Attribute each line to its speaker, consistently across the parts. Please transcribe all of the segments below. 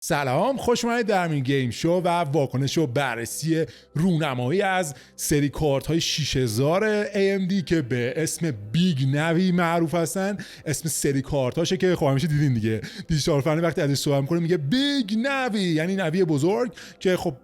Speaker 1: سلام، خوش اومدید در این گیم شو و واکنش و بررسی رونمایی از سری کارت های 6000 AMD که به اسم بیگ نوی معروف هستن. اسم سری کارت هاشه که خب همیشه دیدین دیگه، دیجیتال فنی وقتی ازش صحبت میکنه میگه بیگ نوی، یعنی نوی بزرگ، که خب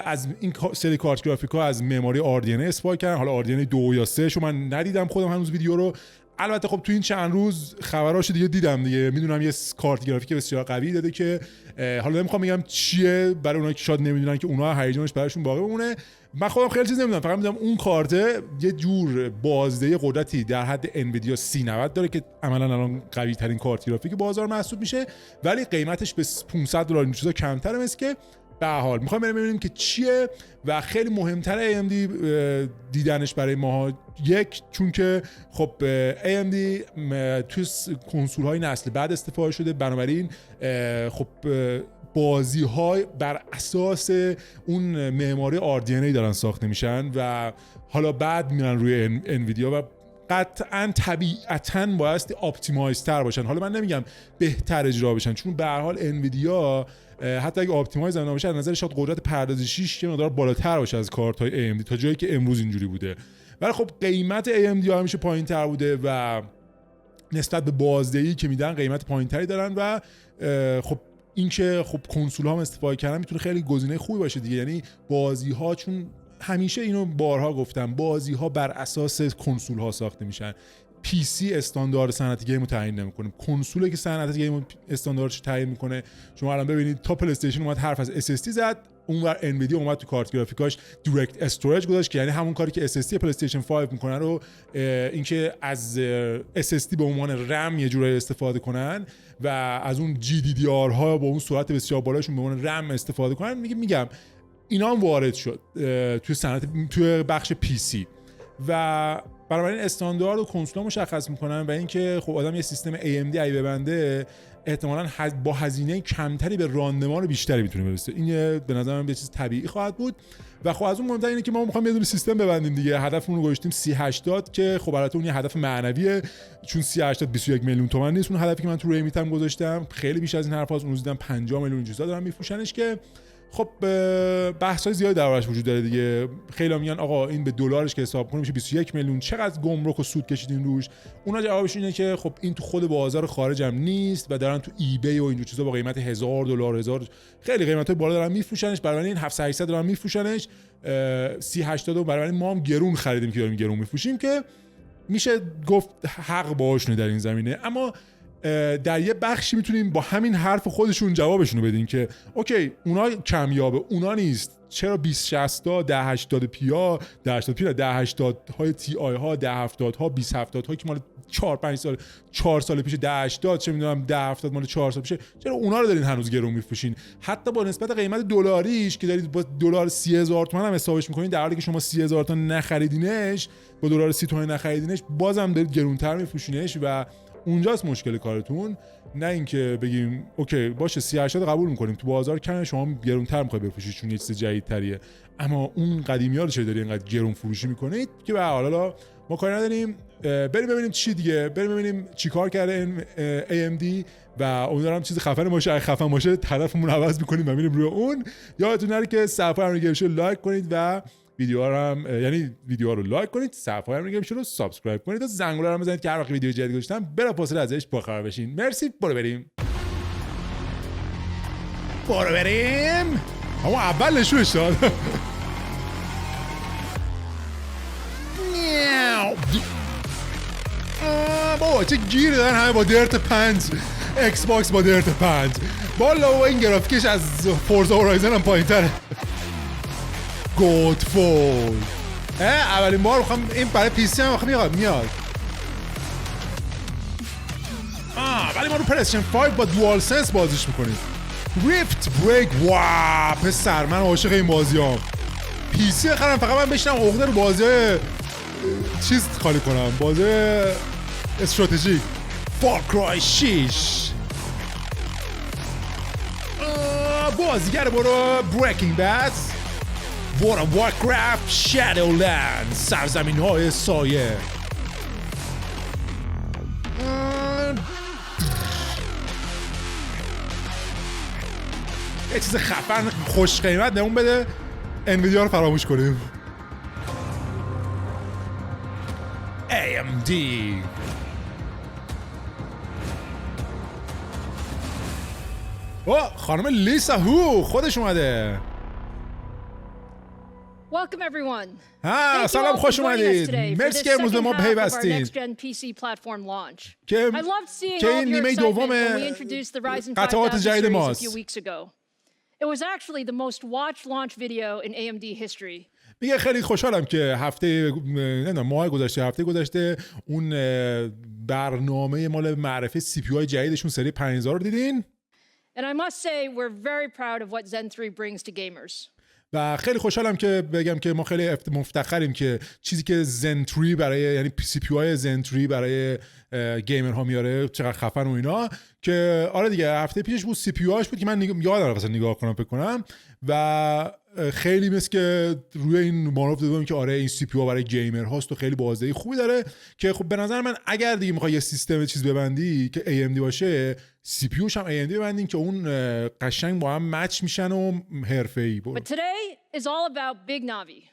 Speaker 1: از این سری کارت گرافیک ها از معماری RDNA استفاده کردن. حالا RDNA 2 یا 3 شو من ندیدم خودم هنوز ویدیو رو. البته خب تو این چند روز خبراشو دیگه دیدم دیگه، میدونم یه کارت گرافیک بسیار قوی داده که حالا نمیخوام بگم چیه برای اونایی که شاید نمیدونن که اونها هیجانش براشون باقی بمونه. من خودم خیلی چیز نمیدونم، فقط میدونم اون کارت یه جور بازدهی قدرتی در حد انویدیا 3090 داره که عملاً الان قوی ترین کارت گرافیک بازار محسوب میشه، ولی قیمتش به $500 این چیزا کمتره. مثل که به هر حال میخوایم بریم ببینیم که چیه و خیلی مهمتره AMD دیدنش برای ما. یک، چون که خب AMD توی کنسول های نسل بعد استفاده شده، بنابراین خب بازی های بر اساس اون معماری RDNA دارن ساخته میشن و حالا بعد میرن روی انویدیا و قطعاً طبیعتاً بایستی آپتیمایز تر باشن. حالا من نمیگم بهتر اجرا بشن، چون به هر حال انویدیا حتی اگه آپتیمایز هم نباشه از نظر شاید قدرت پردازشیش که مقدار بالاتر باشه از کارت های AMD تا جایی که امروز اینجوری بوده، ولی خب قیمت AMD همیشه پایین تر بوده و نسبت به بازدهی که میدن قیمت پایین تری دارن و خب این که خب کنسول ها هم استفاده کردن میتونه خیلی گزینه خوبی باشه دیگه. یعنی بازی ها، چون همیشه اینو بارها گفتم، بازی ها بر اساس کنسول ها ساخته میشن. پی سی استاندارد صنعت گیم رو تعیین نمیکنه، کنسولی که صنعت گیم استانداردش تعیین میکنه. شما الان ببینید تا پلی استیشن اومد حرف از اس اس دی زد، اونور انویدیا اومد تو کارت گرافیکاش دایرکت استوریج گذاشت که یعنی همون کاری که اس اس دی پلی استیشن 5 میکنن رو اینکه از اس اس دی به عنوان رم یه جورایی استفاده کنن و از اون جی دی دی آر ها با اون سرعت بسیار بالاشون به عنوان رم استفاده کنن. میگم اینا هم وارد شد توی صنعت، توی بخش پی سی و بنابراین استاندارد و کنسول مشخص میکنن و اینکه خب آدم یه سیستم AMD ای ببنده احتمالاً با هزینه کمتری به راندمان بیشتری میتونه برسه. این به نظر من یه چیز طبیعی خواهد بود و خب از اون مهمتر اینه که ما میخوایم یه دونه سیستم ببندیم دیگه. هدفمون رو گذاشتیم 3080 که خب البته اون یه هدف معنویه، چون 3080 21 میلیون تومان نیست. اون هدفی که من تو ریمیتم گذاشتم خیلی بیش از این حرفاست. اون دیدم 50 میلیون چیزا دارن میفروشنش که خب بحث‌های زیادی دربارش وجود داره دیگه. خیلی میگن آقا این به دلارش که حساب کنیم میشه 21 میلیون، چقدر گمرک و سود کشیدین روش؟ اونا جوابشون اینه که خب این تو خود بازار خارج هم نیست و دارن تو ایبی و اینجور چیزا با قیمت $1000 خیلی قیمتای بالا دارن میفروشنش، برای این 700 دارن میفروشنش. 3080 برای ما هم گرون خریدیم که داریم گرون میفروشیم، که میشه گفت حق باهاشونه در این زمینه. اما در یه بخشی میتونیم با همین حرف خودشون جوابشون رو بدین که اوکی اونا کمیابه، اونا نیست. چرا 2060 ها، 1080 پی ها، 1080 های تی آی ها، 1070 ها، 2070 ها که مال 4 سال پیش، 1080 چه میدونم 1070 مال 4 سال پیشه، چرا اونا رو دارین هنوز گرون میفروشین؟ حتی با نسبت قیمت دلاریش که دارید با دلار 30000 تومان هم حسابش میکنین، در حالی که شما 30000 تومان نخریدینش، با دلار 30 تومان نخریدینش، بازم دارید گرونتر میفروشینش و اونجاست مشکل کارتون. نه اینکه بگیم اوکی باشه 3080 قبول میکنیم تو بازار کمه، شما گرونتر میخوای بفروشید چون یه چیز جدیدتریه، اما اون قدیمی‌ها رو چه داری اینقدر گرون فروشی میکنید که به هر حال ما کاری نداریم. بریم ببینیم چی دیگه، بریم ببینیم چیکار کرده AMD و امیدوارم چیز خفن باشه. اگه خفن باشه طرفمون عوض میکنیم و میریم روی اون. یادتون نره که صفحه رو لایک کنید و ویدیوها رو لایک کنید، صفحه هم رو سابسکرایب کنید و زنگوله رو بزنید که هر وقت ویدیو جدید گذاشتم بلافاصله ازش باخبر بشین. مرسی. برو بریم اما اول نشونش داد. بابا چه گیری دارن همه با درت 5 ایکس باکس با درت 5 بالا و این گرافیکش از فورزا هورایزن هم پایین تره. گودفول اولین بار میخوام این برای پی سی هم میاد. ولی ما رو پلیستیشن 5 با دوال سنس بازیش میکنیم. ریفت بریک، واو پسر من عاشق این بازی هم. پی سی خرم فقط من بشنم عقده رو بازی های چیز خالی کنم، بازی استراتژیک. فارکرای 6 بازیگر برو بریکینگ بد، برو Warcraft، Shadowlands، سرزمین های سایه. یه چیز خفن خوش قیمت نمون بده، انویدیا رو فراموش کنیم. AMD خانم لیسا خودش اومده.
Speaker 2: Welcome everyone.
Speaker 1: سلام، خوش اومدید. مرسی که امروز به ما پیوستید. که این نیمه دوم قطعات جدید ماست.
Speaker 2: It was actually the most watched launch video in AMD history.
Speaker 1: میگه خیلی خوشحالم که ماه گذشته اون برنامه مال معرفی سی پی های جدیدشون سری 5000 رو دیدین.
Speaker 2: And I must say we're very proud of what Zen 3 brings to gamers.
Speaker 1: و خیلی خوشحالم که بگم که ما خیلی مفتخریم که چیزی که زن 3 برای، یعنی سی پی های زن 3 برای گیمرها میاره چقدر خفن و اینا. که آره دیگه هفته پیشش بود سی پی هاش بود که من یادم رفت نگاه کنم فکر کنم، و خیلی مثل که روی این معرف دیدم که آره این سی پی ها برای گیمر هاست و خیلی بازدهی خوبی داره. که خب به نظر من اگر دیگه میخوای یه سیستم چیز ببندی که AMD باشه، سی پی یوش هم AMD ببندین که اون قشنگ با هم مچ میشن و حرفه‌ای.
Speaker 2: But today is all about Big Navi.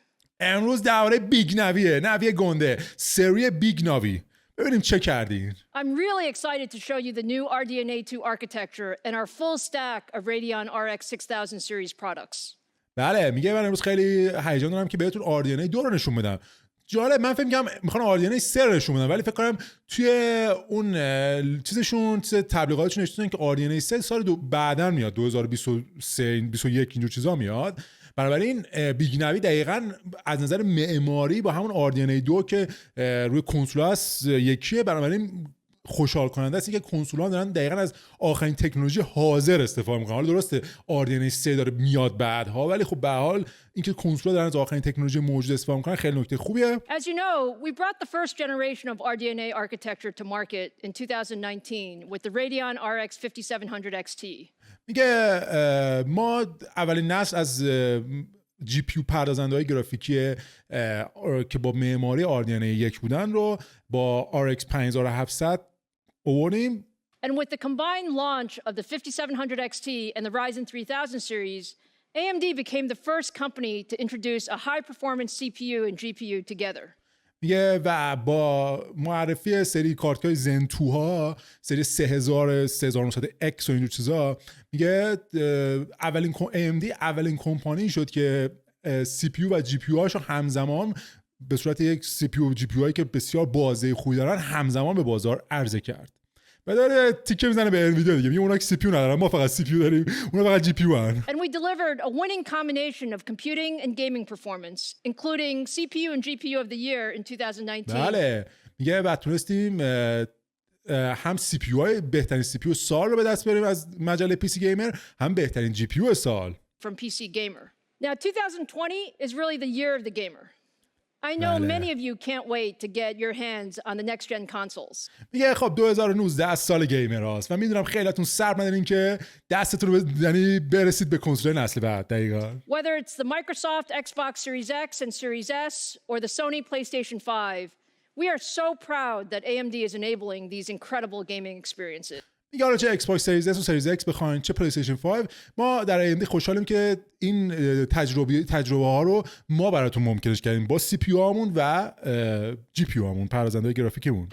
Speaker 1: امروز درباره بیگ نویه، نوی گنده، سری بیگ ناوی. ببینیم چه کردین.
Speaker 2: I'm really excited to show you the new RDNA 2 architecture and our full stack of Radeon RX 6000 series products.
Speaker 1: بله، میگه من امروز خیلی هیجان دارم که بهتون RDNA 2 رو نشون بدم. جالب، من فکر می‌کنم میخوان RDNA 3 رو نشون بدم، ولی فکر کنم توی اون چیز تبلیغاتشون نشون که RDNA 3 سال بعداً میاد، 2023 21 اینجور چیزا میاد. بنابراین بیگ نوی دقیقاً از نظر معماری با همون RDNA 2 که روی کنسول هست یکیه. بنابراین خوشحال کننده است که کنسول‌ها دارن دقیقاً از آخرین تکنولوژی حاضر استفاده می‌کنن. حالا درسته RDNA 3 داره میاد بعدها، ولی خب به هر حال اینکه کنسول‌ها دارن از آخرین تکنولوژی موجود استفاده می‌کنن خیلی نکته خوبیه.
Speaker 2: As you know, we brought the first generation of RDNA architecture to market in 2019 with the Radeon RX 5700 XT.
Speaker 1: میگه ما اولین نسل از جی پی یو پردازنده‌های گرافیکی که با معماری RDNA 1 بودن رو با RX 5700 آوردیم.
Speaker 2: And with the combined launch of the 5700 XT and the Ryzen 3000 series, AMD became the first company to introduce a high-performance CPU and GPU together.
Speaker 1: میگه و با معرفی سری کارت‌های زن 2 ها، سری 3000 3900 X و اینجور چیزا، میگه اولین AMD اولین کمپانی شد که سی پی یو و جی پی یو هاشو همزمان به صورت یک سی پی یو و جی پی یو هایی که بسیار بازدهی خوبی دارن همزمان به بازار عرضه کرد. و داره تیکه میزنه به انویدیا دیگه، میگه اونا که سی پی یو ندارن، ما فقط سی پی یو داریم، اونا فقط جی پی یو هن.
Speaker 2: And we delivered a winning combination of computing and gaming performance, including CPU and GPU of the year in 2019.
Speaker 1: بله، میگه بعد تونستیم هم سی پی یو های بهترین سی پی یو سال رو به دست بیاریم از مجله پی سی گیمر، هم بهترین جی پی یو سال.
Speaker 2: From PC Gamer. Now 2020 is really the year of the gamer. I know many of you can't wait to get your hands on the next gen consoles.
Speaker 1: میگه خب 2019 از سال گیمر هاست و میدونم خیلیاتون صبر ندارین که دستتون رو یعنی برسید به کنسول نسل بعد. دقیقاً.
Speaker 2: Whether it's the Microsoft Xbox Series X and Series S or the Sony PlayStation 5, we are so proud that AMD is enabling these incredible gaming experiences.
Speaker 1: میگه حالا چه ایکس باکس سریز اس و سریز ایکس بخواین، چه پلی استیشن 5، ما در AMD خوشحالیم که این تجربه ها رو ما براتون ممکنش کردیم با سی پی یو هامون و جی پی یو هامون، پردازنده گرافیکمون.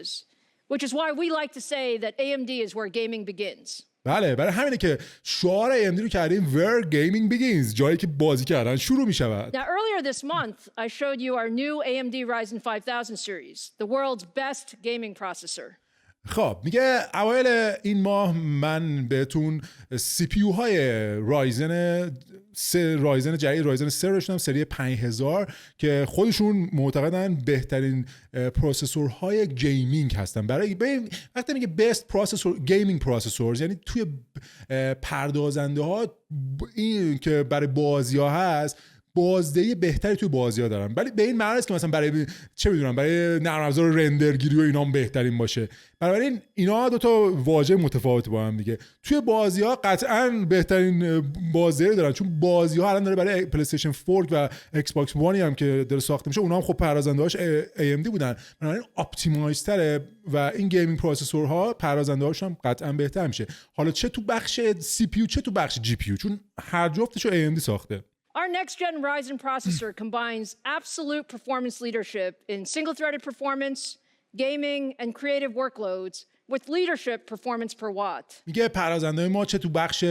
Speaker 2: Which is why we like to say that AMD is where gaming begins.
Speaker 1: بله، برای همینه که شعار AMD رو کردیم where gaming begins، جایی که بازی کردن شروع می شود.
Speaker 2: Now earlier this month I showed you our new AMD Ryzen 5000 series, the world's best gaming processor.
Speaker 1: خب میگه اوایل این ماه من بهتون سی پی یو های رایزن جدید رایزن 3 رو سری 5000 که خودشون معتقدن بهترین پروسسورهای گیمینگ هستن. برای وقتی میگه best processor gaming processors یعنی توی پردازنده ها این که برای بازی ها هست بازدهی بهتری توی بازی‌ها دارن، ولی به این معنی نیست که مثلا برای چه میدونم برای نرم افزار رندرگیری و اینا بهترین باشه. بنابراین اینا دو تا واژه متفاوت با هم دیگه. توی بازی‌ها قطعاً بهترین بازدهی دارن، چون بازی‌ها الان داره برای پلی استیشن 4 و ایکس باکس وانی هم که داره ساخته میشه، اونها هم خب پردازنده‌هاش AMD بودن، بنابراین اپتیمایز تره و این گیمینگ پروسسورها پردازنده‌هاش هم قطعاً بهتر میشه. حالا چه تو بخش CPU چه تو بخش GPU، چون هر جفتشو AMD ساخته.
Speaker 2: Our next-gen Ryzen processor combines absolute performance leadership in single-threaded performance, gaming, and creative workloads with leadership performance per watt.
Speaker 1: میگه پردازنده ما چه تو بخش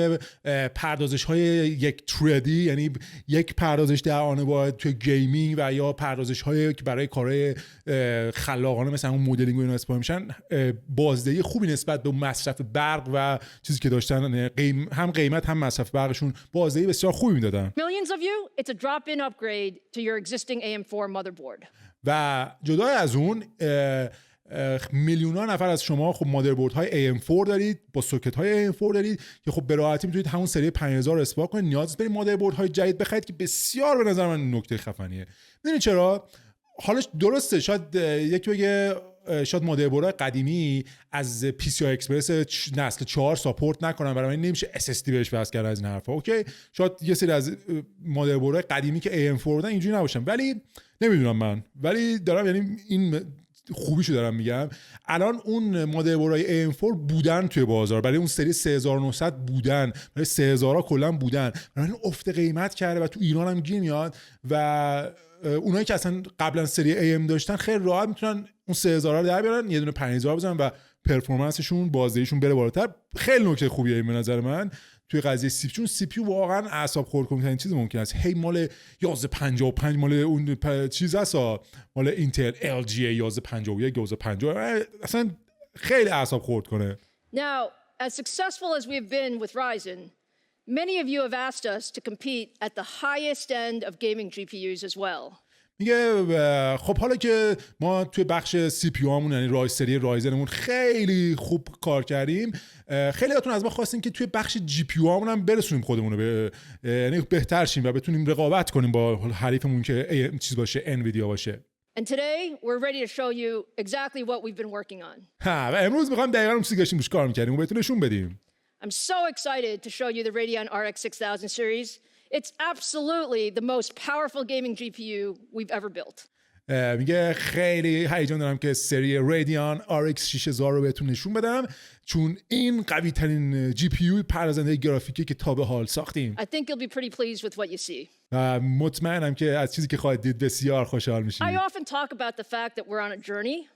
Speaker 1: پردازش‌های یک تردی، یعنی یک پردازش در آن باید توی گیمینگ و یا پردازش‌های که برای کارهای خلاقانه مثلا اون مدلینگ و اینا استفاده میشن، بازدهی خوبی نسبت به مصرف برق و چیزی که داشتن، هم قیمت هم مصرف برقشون بازدهی بسیار خوبی میدادن.
Speaker 2: Millions of you, it's a drop-in upgrade to your existing AM4 motherboard.
Speaker 1: و جدا از اون میلیون‌ها نفر از شما خب مادربردهای AM4 دارید، با سوکت‌های AM4 دارید که خب به راحتی میتونید همون سری 5000 اسپاک کنید، نیاز برید مادربردهای جدید بخرید که بسیار به نظر من نکته خفنیه. میدونید چرا؟ حالش درسته، شاید یکی بگه شاید مادربردهای قدیمی از PCI اکسپرس نسل 4 ساپورت نکنن، برای من نمیشه SSD بهش وصل کرد از این حرفا. اوکی، شاید یه سری از مادربردهای قدیمی که AM4 بودن اینجوری نباشن، ولی نمیدونم من، ولی دارم یعنی این خوبیشو دارم میگم، الان اون مادربردهای AM4 بودن توی بازار، برای اون سری 3900 بودن، برای 3000 ها کلا بودن، برای این افت قیمت کرده و تو ایران هم گیر میاد و اونایی که اصلا قبلا سری AM داشتن خیلی راحت میتونن اون 3000 رو در بیارن، یه دونه 5000 بزنن و پرفورمنسشون بازدهیشون بره بالاتر. خیلی نکته خوبیه این به نظر من توی قضیه سی پی، چون سی پی واقعا اعصاب خورد کننده چیز ممکن است. هی مال 1155 مال اون چیز هستن، مال اینتل ال جی 1151 1150 اصلا خیلی اعصاب خورد کنه.
Speaker 2: Now, as successful as we have been with Ryzen, many of you have asked us to compete at the highest end of gaming GPUs as well.
Speaker 1: میگه خب حالا که ما توی بخش سی پی هامون یعنی سری رایزنمون خیلی خوب کار کردیم، خیلی هاتون از ما خواستین که توی بخش جی پی هامون هم برسونیم خودمون رو به یعنی بهتر شیم و بتونیم رقابت کنیم با حریفمون که چیز باشه انویدیا باشه.
Speaker 2: And today we're ready to show you exactly what we've been working on.
Speaker 1: و امروز می‌خوایم دقیقاً اون چیزی که روش کار می‌کردیم و بهتون نشون بدیم.
Speaker 2: I'm so excited to show you the Radeon RX 6000 series. It's absolutely the most powerful gaming GPU we've ever built.
Speaker 1: میگه خیلی هیجان دارم که سری رادیون RX 6000 رو بهتون نشون بدم، چون این قوی ترین جی پی یو پردازنده گرافیکی که تا به حال ساختیم.
Speaker 2: I think you'll be pretty pleased with what you see.
Speaker 1: مطمئنم که از چیزی که خواهید دید بسیار خوشحال میشید.
Speaker 2: I often talk about the fact that we're on a journey,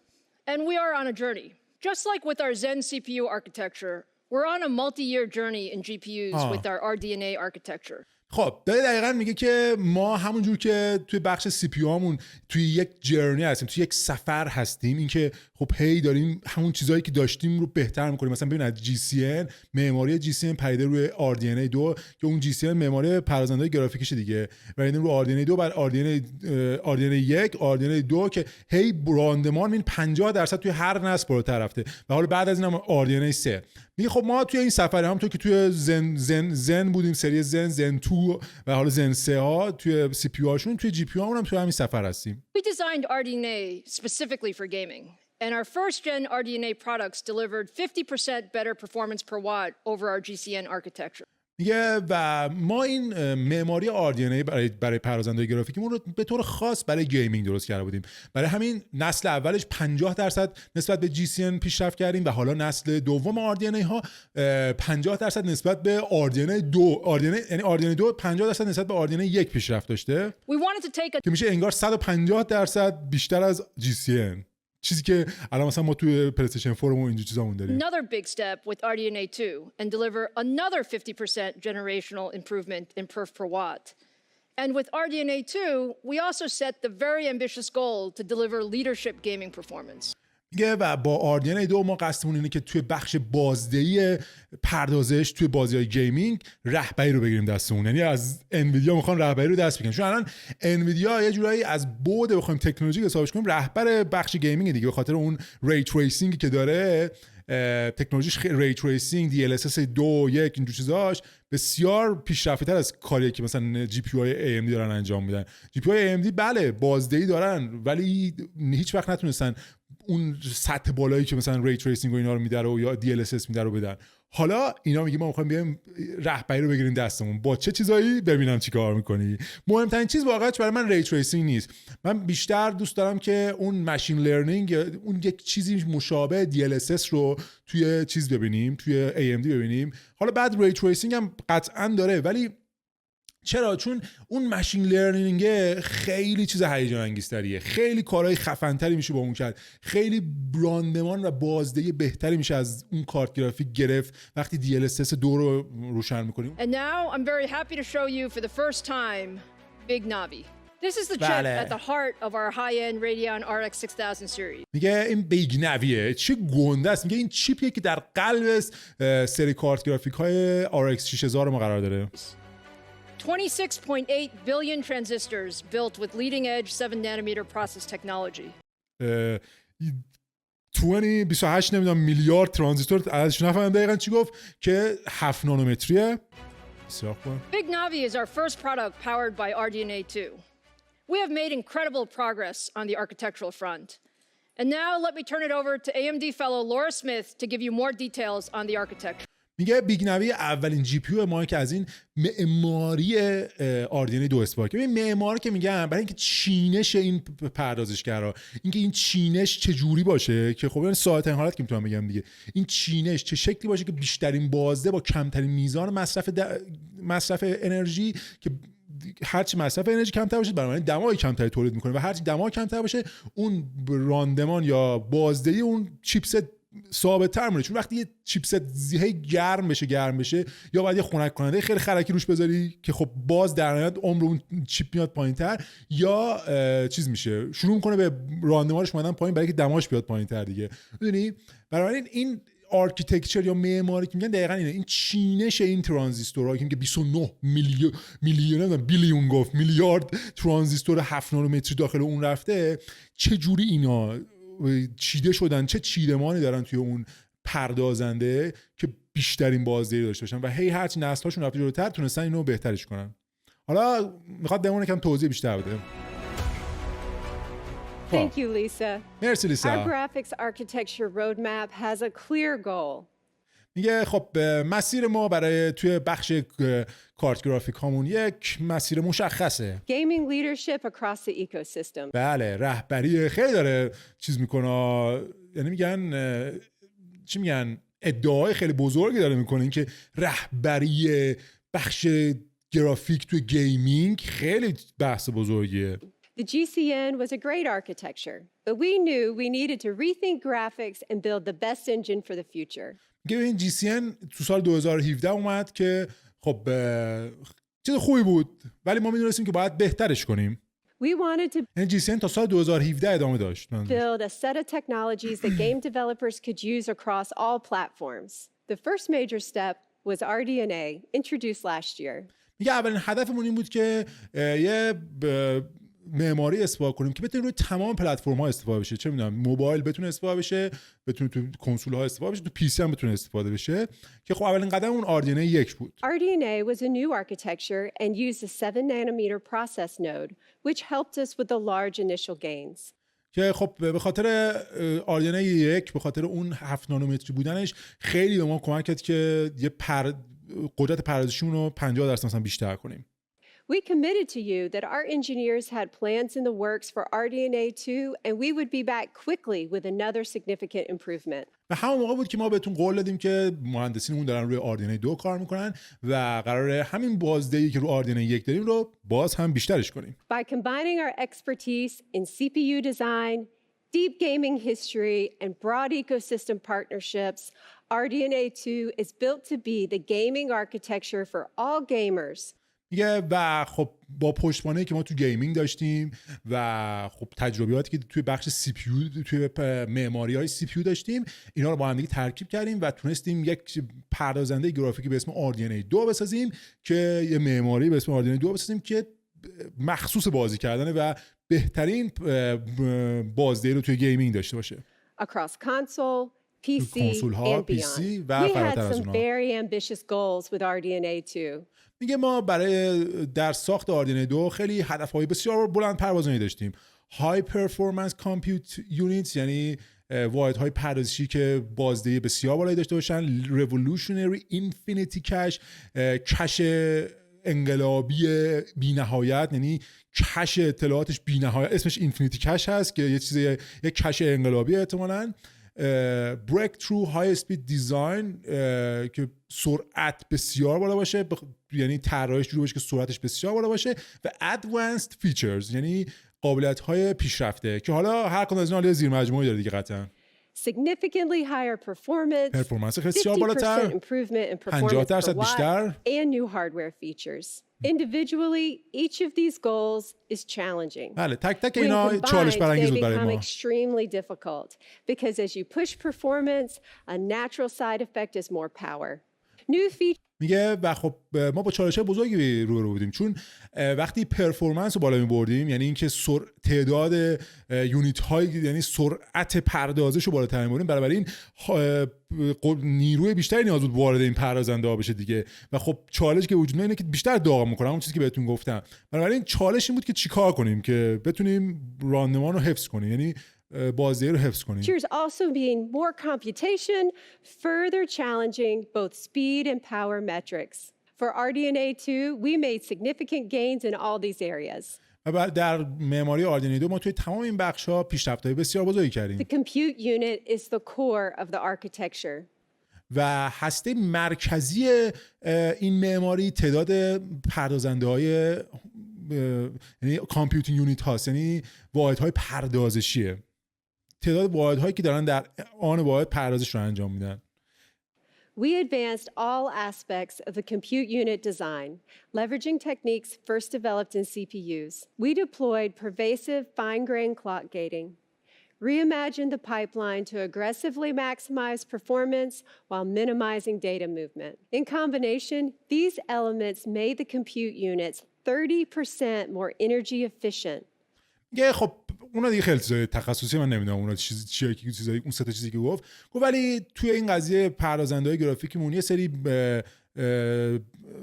Speaker 2: and we are on a journey. Just like with our Zen CPU architecture, we're on a multi-year journey in GPUs with our RDNA architecture.
Speaker 1: خب دقیقاً میگه که ما همونجور که توی بخش سی پی هامون توی یک جرنی هستیم، توی یک سفر هستیم، این که خب هی داریم همون چیزایی که داشتیم رو بهتر می‌کنیم. مثلا ببین از جی سی ان، معماری جی سی ان پریده روی RDNA 2 که اون جی سی ان معماری پردازنده گرافیکش دیگه، پریده رو RDNA 2 بعد RDNA 1 RDNA 2 که هی راندمان این 50% توی هر نسل بالاتر رفته و حالا بعد از اینم RDNA 3. میگه خب ما توی این سفر هم تو که توی زن بودیم، سری زن 2 و حالا زن 3 ها توی سی پی یو هاشون، توی جی پی یو هم توی همین سفر هستیم.
Speaker 2: We designed RDNA specifically for gaming, and our first-gen RDNA products delivered 50% better performance per watt over our GCN architecture.
Speaker 1: میگه و ما این معماری RDNA برای پردازنده گرافیکیمون رو به طور خاص برای گیمینگ درست کرده بودیم. برای همین نسل اولش 50% نسبت به GCN پیشرفت کردیم و حالا نسل دوم RDNA ها 50% نسبت به RDNA 2 یعنی RDNA 2 50% نسبت به RDNA 1 پیشرفت داشته.
Speaker 2: We wanted to take a
Speaker 1: که میشه انگار 150% بیشتر از GCN. چیزی که الان مثلا ما توی پلی استیشن 4 و اینجور چیزامون داریم.
Speaker 2: another big step with RDNA 2 and deliver another 50% generational improvement in perf per watt. And with RDNA 2, we also set the very ambitious goal to deliver leadership gaming performance.
Speaker 1: میگه و با RDNA 2 ما قصدمون اینه که توی بخش بازدهی پردازش توی بازی‌های گیمینگ رهبری رو بگیریم دستمون، یعنی از انویدیا میخوان رهبری رو دست بگیرن، چون الان انویدیا یه جورایی از بعد بخوایم تکنولوژی حسابش کنیم رهبر بخش گیمینگ دیگه، به خاطر اون ری تریسینگی که داره تکنولوژیش ری تریسینگ، DLSS 2 1 اینجور چیزاش بسیار پیشرفته‌تر از کاریه که مثلا جی پی یو های AMD دارن انجام میدن. جی پی یو های AMD بله بازدهی دارن ولی هیچ وقت نتونستن اون سطح بالایی که مثلا ری تریسینگ و اینا رو میده رو یا DLSS میده رو بدن. حالا اینا میگه ما میخوایم بیایم رهبری رو بگیریم دستمون، با چه چیزایی؟ ببینم چیکار میکنی. مهمترین چیز واقعا برای من ری تریسینگ نیست. من بیشتر دوست دارم که اون ماشین لرنینگ، اون یک چیزی مشابه DLSS رو توی چیز ببینیم، توی AMD ببینیم. حالا بعد ری تریسینگ هم قطعا داره، ولی چرا؟ چون اون ماشین لرنینگ خیلی چیز هیجان انگیزتریه، خیلی کارهای خفن‌تری میشه با اون کرد، خیلی راندمان و بازدهی بهتری میشه از اون کارت گرافیک گرفت وقتی DLSS 2 رو روشن میکنیم.
Speaker 2: And now I'm very happy to show you for the first time Big Navi. This is the chip at the heart of our high-end Radeon RX 6000 series.
Speaker 1: میگه این بیگ نویه، چه گنده است. میگه این چیپیه که در قلب سری کارت گرافیک های RX 6000 ما قرار داره.
Speaker 2: 26.8 billion transistors built with leading-edge 7-nanometer process technology.
Speaker 1: 28 نمیدونم میلیارد ترانزیستور، ازش نفهمیدم دقیقاً چی گفت، که 7 نانومتریه.
Speaker 2: Big Navi is our first product powered by RDNA 2. We have made incredible progress on the architectural front. And now let me turn it over to AMD fellow Laura Smith to give you more details on the architecture.
Speaker 1: میگه بیگ نوی اولین جی پی یو ما که از این معماری RDNA 2 استفاده کرد. این معماری که میگم برای اینکه چینش این پردازشگرا، اینکه این چینش چه جوری باشه که خب این ساده ترین حالت که میتونم بگم دیگه، این چینش چه شکلی باشه که بیشترین بازده با کمترین میزان مصرف انرژی، که هرچی مصرف انرژی کمتر باشه بنابراین دمای کمتری تولید میکنه و هرچی دمای کمتر باشه اون راندمان یا بازدهی اون چیپست ثابت تر مونه. چون وقتی یه چیپست هی گرم بشه یا باید یه خنک کننده خیلی خرکی روش بذاری که خب باز در نهایت عمر اون چیپ میاد پایینتر، یا چیز میشه شروع میکنه به راندمانش اومدن پایین برای اینکه دماش بیاد پایینتر دیگه. میدونی بنابراین این آرکیتکچر یا معماری که میگن دقیقاً اینه، این چینش این ترانزیستورها که میگه 29 بیلیون گفت میلیارد ترانزیستور 7 نانومتری داخل اون رفته، چه جوری اینا چیده شدن، چه چیدمانی دارن توی اون پردازنده که بیشترین بازدهی داشته باشن و هی هرچی نسل‌هاشون رفته جلوتر تونستن اینو بهترش کنن. حالا میخواد بهمون یکم توضیح بیشتر بده.
Speaker 3: Thank you, Lisa.
Speaker 1: مرسی لیسا.
Speaker 3: Our graphics architecture roadmap has a clear goal.
Speaker 1: میگه خب مسیر ما برای توی بخش کارت گرافیک هامون یک مسیر مشخصه.
Speaker 3: Gaming leadership across the ecosystem.
Speaker 1: بله رهبری خیلی داره چیز میکنه، یعنی میگن چی میگن ادعای خیلی بزرگی داره میکنه اینکه رهبری بخش گرافیک توی گیمینگ خیلی بحث بزرگیه.
Speaker 3: The GCN was a great architecture, but we knew we needed to rethink graphics and build the best engine for the future.
Speaker 1: میگه این GCN تو سال 2017 اومد که خب چیز خوبی بود ولی ما میدونستیم که باید بهترش کنیم.
Speaker 3: We wanted to
Speaker 1: این GCN تا سال 2017 ادامه داشت.
Speaker 3: build a set of technologies that game developers could use across all platforms. The first major step was RDNA, introduced last year.
Speaker 1: میگه اولین هدفمون این بود که یه معماری استفاده کنیم که بتونه روی تمام پلتفرم‌ها استفاده بشه. چه می‌دونم موبایل بتونه استفاده بشه، بتونه تو کنسول‌ها استفاده بشه، تو پی سی هم بتونه استفاده بشه، که خب اولین قدم اون RDNA 1 بود.
Speaker 3: RDNA was a new architecture and used a 7-nanometer process node, which helped us with the large initial gains.
Speaker 1: که خب به خاطر RDNA 1 به خاطر اون 7 نانومتری بودنش خیلی به ما کمک کرد که یه قدرت پردازشیمون رو 50% مثلا بیشتر کنیم.
Speaker 3: We committed to you that our engineers had plans in the works for RDNA 2 and we would be back quickly with another significant improvement.
Speaker 1: و همون موقع بود که ما بهتون قول دادیم که مهندسینمون دارن روی RDNA 2 کار میکنن و قراره همین بازدهی که رو RDNA 1 داریم رو باز هم بیشترش کنیم.
Speaker 3: By combining our expertise in CPU design, deep gaming history and broad ecosystem partnerships, RDNA 2 is built to be the gaming architecture for all gamers.
Speaker 1: میگه و خب با پشتوانه‌ای که ما تو گیمینگ داشتیم و خب تجربیاتی که توی بخش سی پی یو توی معماری‌های سی پی یو داشتیم، اینا رو با هم دیگه ترکیب کردیم و تونستیم یک پردازنده گرافیکی به اسم RDNA 2 بسازیم، که یه معماری به اسم RDNA 2 بسازیم که مخصوص بازی کردنه و بهترین بازدهی رو توی گیمینگ داشته باشه.
Speaker 3: Across console, PC,
Speaker 1: کنسول ها،
Speaker 3: and
Speaker 1: پی سی
Speaker 3: beyond.
Speaker 1: و
Speaker 3: We had
Speaker 1: فراتر از
Speaker 3: some
Speaker 1: اونها.
Speaker 3: very ambitious goals with RDNA 2.
Speaker 1: میگه ما برای در ساخت RDNA 2 خیلی هدفهای بسیار بلند پروازانه داشتیم. High Performance Compute Units یعنی واحدهای پردازشی که بازدهی بسیار بالایی داشته باشن. Revolutionary Infinity Cache، کش انقلابی بی‌نهایت، یعنی کش اطلاعاتش بی‌نهایت، اسمش اینفینیتی کش هست که یه کش انقلابی احتمالاً. Breakthrough High Speed Design که سرعت بسیار بالا باشه، یعنی طراحیش جوری باشه که سرعتش بسیار بالا باشه. و Advanced Features یعنی قابلیت‌های پیشرفته که حالا هر کدوم از اینا زیر مجموعه داره دیگه قطعاً.
Speaker 3: Significantly higher performance,
Speaker 1: پرفورمنس بسیار
Speaker 3: 50%
Speaker 1: بالاتر،
Speaker 3: improvement in
Speaker 1: 50%
Speaker 3: performance per watt,
Speaker 1: بیشتر.
Speaker 3: and new hardware features. Individually, each of these goals is challenging.
Speaker 1: بله، تک تک
Speaker 3: When
Speaker 1: اینا چالش
Speaker 3: combined,
Speaker 1: برانگیز
Speaker 3: they
Speaker 1: بود برای
Speaker 3: become
Speaker 1: ما.
Speaker 3: extremely difficult because as you push performance, a natural side effect is more power. New features
Speaker 1: میگه و خب ما با چالش‌های بزرگی روبرو بودیم، چون وقتی پرفورمنس رو بالا می‌بردیم، یعنی اینکه تعداد یونیت های، یعنی سرعت پردازش رو بالاتر می‌بردیم، بنابراین نیروی بیشتری نیاز بود وارد این پردازنده ها بشه دیگه. و خب چالش که وجود داره اینه که بیشتر داغ می‌کنه، اون چیزی که بهتون گفتم. بنابراین چالش این بود که چیکار کنیم که بتونیم راندمان رو حفظ کنیم، یعنی بازی رو حفظ کنیم.
Speaker 3: features also being more computation, further challenging both speed and power metrics. For RDNA 2, we made significant gains in all these areas.
Speaker 1: و در معماری RDNA 2 ما توی تمام این بخش‌ها پیشرفت‌های بسیار بزرگی کردیم.
Speaker 3: The compute unit is the core of the architecture.
Speaker 1: و هسته مرکزی این معماری تعداد پردازنده‌های یعنی کامپیوتینگ یونیت هاست، یعنی واحدهای پردازشیه. تعداد واحدهایی که دارن در آن واحد پردازش رو انجام میدن.
Speaker 3: We advanced all aspects of the compute unit design, leveraging techniques first developed in CPUs. We deployed pervasive fine-grained clock gating, reimagined the pipeline to aggressively maximize performance while minimizing data movement. In combination, these elements made the compute units 30% more energy efficient.
Speaker 1: خب اونا دیگه خیلی چیزای تخصصی، من نمیدونم اونا چیزی که چیزای اون سه تا چیزی که گفت، ولی توی این قضیه پردازنده‌های گرافیکمون یه سری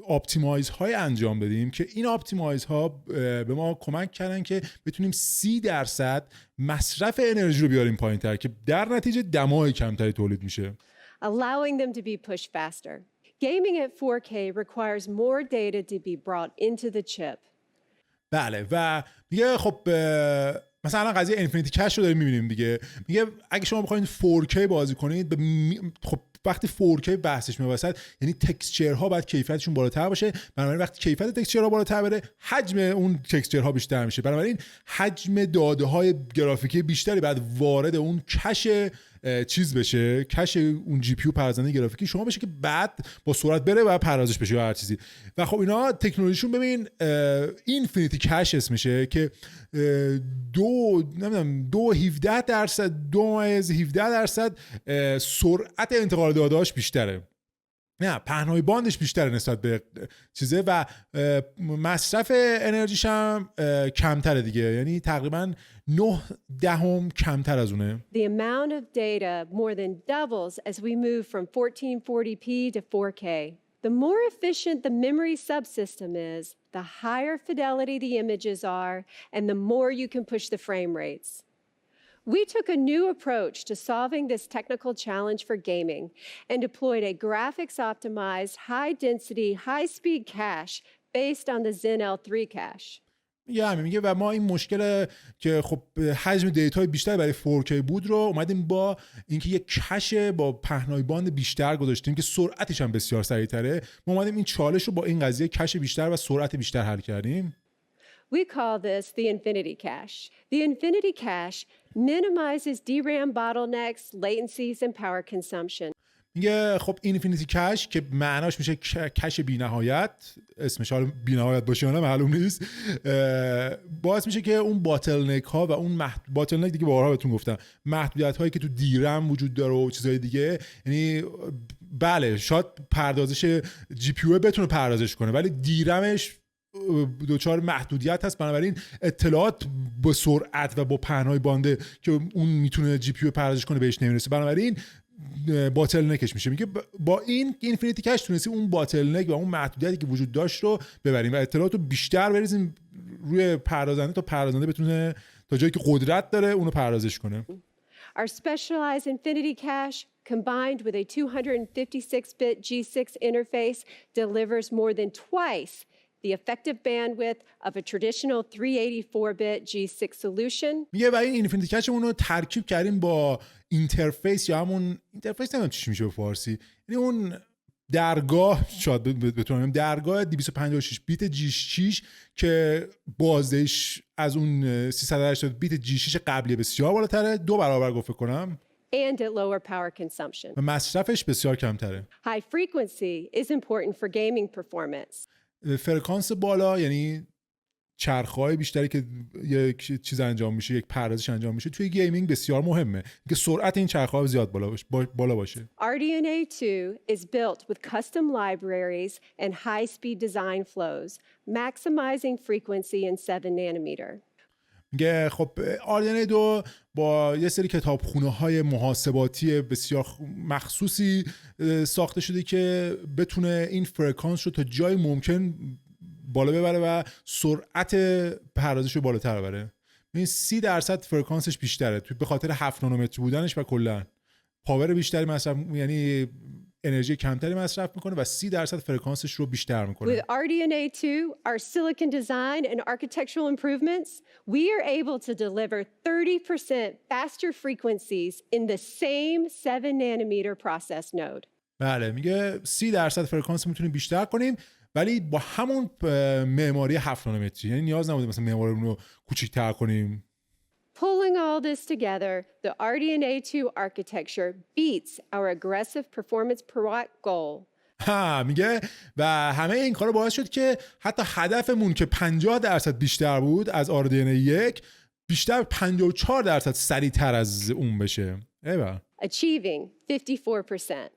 Speaker 1: اپتیمایز های انجام دادیم که این اپتیمایز ها به ما کمک کردن که بتونیم 30% مصرف انرژی رو بیاریم پایین‌تر که در نتیجه دمای کمتری تولید میشه.
Speaker 3: Allowing them to be pushed faster. Gaming at 4K requires more data to be brought into the chip.
Speaker 1: بله و میگه خب مثلا قضیه اینفینیتی کش رو داریم میبینیم دیگه. میگه اگه شما بخواید 4K بازی کنید، خب وقتی 4K بحثش میاد وسط، یعنی تکسچرها باید کیفیتشون بالاتر باشه. بنابراین وقتی کیفیت تکسچرها بالاتر بره، حجم اون تکسچرها بیشتر میشه. بنابراین حجم داده های گرافیکی بیشتری بعد وارد اون کش چیز بشه، کش اون جی پی یو پردازنده گرافیکی شما بشه که بعد با سرعت بره و پردازش بشه یا هر چیزی. و خب اینا تکنولوژیشون ببین اینفینیتی کش اسمشه که 2.17% سرعت انتقال داده‌اش بیشتره. نه، پهنای باندش بیشتره نسبت به چیزه و مصرف انرژیش هم کمتره دیگه، یعنی تقریبا 9 کمتر از اونه.
Speaker 3: The amount of data more than doubles as we move from 1440p to 4K. The more efficient the memory subsystem is, the higher fidelity the images are, and the more you can push the frame rates. We took a new approach to solving this technical challenge for gaming and deployed a graphics-optimized, high-density, high-speed cache based on the Zen L3 cache.
Speaker 1: میگه و ما این مشکل که خب حجم دیتای بیشتر برای 4K بود رو اومدیم با اینکه یک کش با پهنای باند بیشتر گذاشتیم که سرعتش هم بسیار سریع‌تره. ما اومدیم این چالش رو با این قضیه کش بیشتر و سرعت بیشتر حل کردیم.
Speaker 3: We call this the infinity cache. The infinity cache minimizes DRAM bottlenecks, latencies, and power consumption.
Speaker 1: میگه خب اینفینیتی کش که معناش میشه کش بی‌نهایت، اسمش حالا بی‌نهایت باشه یا نه معلوم نیست، باعث میشه که اون باتل نک ها و اون باتل نک دیگه بارها بهتون گفتم، محدودیت هایی که تو دیرم وجود داره و چیزهای دیگه، یعنی بله شاید پردازش جی پی یو بتونه پردازش کنه ولی دیرمش دوچار محدودیت هست. بنابراین اطلاعات با سرعت و با پهنای بانده که اون میتونه جی پی یو پردازش کنه بهش نمیرسه. بنابراین باتل نکش میشه. میگه با این اینفینیتی کش تونستیم اون باتل نک و اون محدودیتی که وجود داشت رو ببریم و اطلاعات رو بیشتر بریزیم روی پردازنده تا پردازنده بتونه تا جایی که قدرت داره اونو پردازش کنه.
Speaker 3: Our specialized Infinity Cache, combined with a 256-bit G6 interface, delivers more than twice the effective bandwidth of a traditional 384-bit G6 solution.
Speaker 1: میگه برای این اینفینیتی کچمون رو ترکیب کردیم با اینترفیس یا همون اینترفیس نمیدونم چی میشه به فارسی، یعنی اون درگاه، شاید بتونم درگاه 256 بیت G6 که بازدهیش از اون 380 بیت G6 قبلی بسیار بالاتره، 2 برابر گفته کنم،
Speaker 3: and at lower power consumption.
Speaker 1: و مصرفش بسیار کمتره.
Speaker 3: High frequency is important for gaming performance.
Speaker 1: فرکانس بالا یعنی چرخه‌های بیشتری که یک چیز انجام میشه، یک پردازش انجام میشه توی گیمینگ بسیار مهمه که سرعت این چرخه‌ها زیاد بالا باشه.
Speaker 3: RDNA 2 is built with custom libraries and high-speed design flows, maximizing frequency in 7 nanometer.
Speaker 1: میگه خب RDNA 2 با یه سری کتابخونه‌های محاسباتی بسیار مخصوصی ساخته شده که بتونه این فرکانس رو تا جای ممکن بالا ببره و سرعت پردازش رو بالاتر ببره. این 30% فرکانسش بیشتره به خاطر 7 نانومتر بودنش و کلا پاور بیشتری مصرف، یعنی انرژی کمتری مصرف میکنه و 30% فرکانسش رو بیشتر میکنه.
Speaker 3: With RDNA 2, our silicon design and architectural improvements, we are able to deliver 30% faster frequencies in the same 7 nanometer process node.
Speaker 1: بله، میگه 30% فرکانس میتونیم بیشتر کنیم ولی با همون معماری 7 نانومتری، یعنی نیاز نبوده مثلا معماری رو کوچیک‌تر کنیم.
Speaker 3: Pulling all this together, the RDNA 2 architecture beats our aggressive performance per watt goal.
Speaker 1: میگه و همه این کارا باعث شد که حتی هدفمون که 50% بیشتر بود از RDNA 1 بیشتر 54% سریعتر از اون بشه. ایوه.
Speaker 3: Achieving 54%.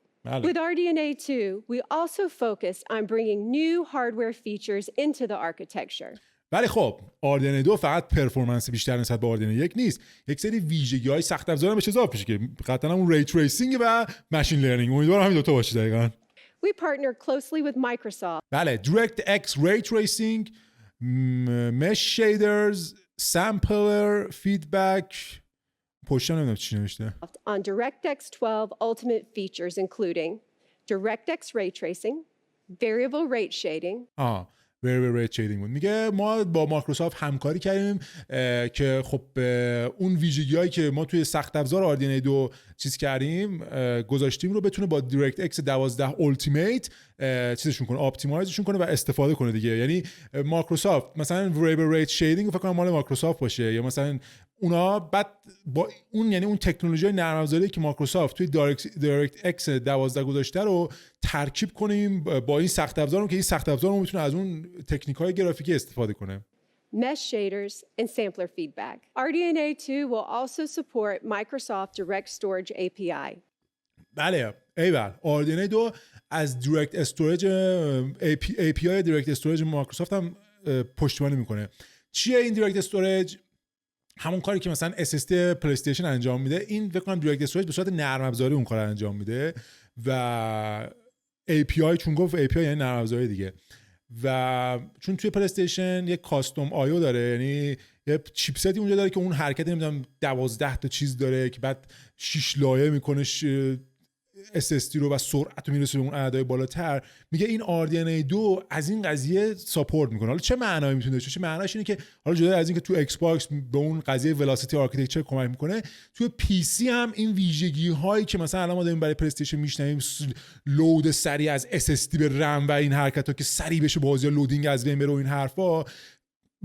Speaker 3: With RDNA 2, we also focused on bringing new hardware features into the architecture.
Speaker 1: ولی خب RDNA 2 فقط پرفورمنس بیشتر نسبت به RDNA 1 نیست، یک سری ویژگی‌های سخت افزار هم بهش اضافه میشه که قطعاً اون ری تریسینگ و ماشین لرنینگ. امیدوارم همین دو تا باشه دقیقاً.
Speaker 3: We partner closely with Microsoft.
Speaker 1: بله، DirectX Ray Tracing، Mesh Shaders، Sampler Feedback، پشتم نمیدونم چی نوشته.
Speaker 3: On DirectX 12 ultimate features including DirectX Ray Tracing, Variable Rate Shading.
Speaker 1: Variable Rate Shading بود. میگه ما با مایکروسافت همکاری کردیم که خب اون ویژگی‌هایی که ما توی سخت افزار RDNA 2 چیز کردیم گذاشتیم رو بتونه با DirectX 12 Ultimate چیزشون کنه، آپتیمایزشون کنه و استفاده کنه دیگه. یعنی مایکروسافت مثلا Variable Rate Shading فکر کنم مال مایکروسافت باشه، یا مثلا اونا بعد با اون یعنی اون تکنولوژی نرم افزاری که مایکروسافت توی DirectX 12 گذاشته رو ترکیب کنیم با این سخت افزارمون که این سخت افزارمون میتونه از اون تکنیک‌های گرافیکی استفاده کنه.
Speaker 3: Mesh shaders and sampler feedback. RDNA 2 will also support Microsoft Direct Storage API.
Speaker 1: بله، ایول. RDNA 2 از Direct Storage API Direct Storage مایکروسافت هم پشتیبانی میکنه. چیه این Direct Storage؟ همون کاری که مثلا SSD پلی استیشن انجام میده، این فکر کنم Direct Storage به صورت نرم افزاری اون کار انجام میده و API چون گفت API یعنی نرم افزاری دیگه. و چون توی پلی استیشن یک کاستوم آیو داره، یعنی یه چیپستی اونجا داره که اون حرکت نمیدونم 12 تا چیز داره که بعد 6 لایه میکنه SSD رو و سرعت رو میرسه به اون عددهای بالاتر. میگه این RDNA 2 از این قضیه ساپورت میکنه. حالا چه معنایی میتونه داشته باشه؟ معناش اینه که حالا جدا از اینکه تو ایکس باکس به اون قضیه ولاسیتی آرکیتکچر کمک میکنه، تو پی سی هم این ویژگی هایی که مثلا الان ما داریم برای پلی استیشن میشنویم، لود سریع از SSD به رم و این حرکتا که سریع بشه بازی لودینگ از بین بره و این حرفا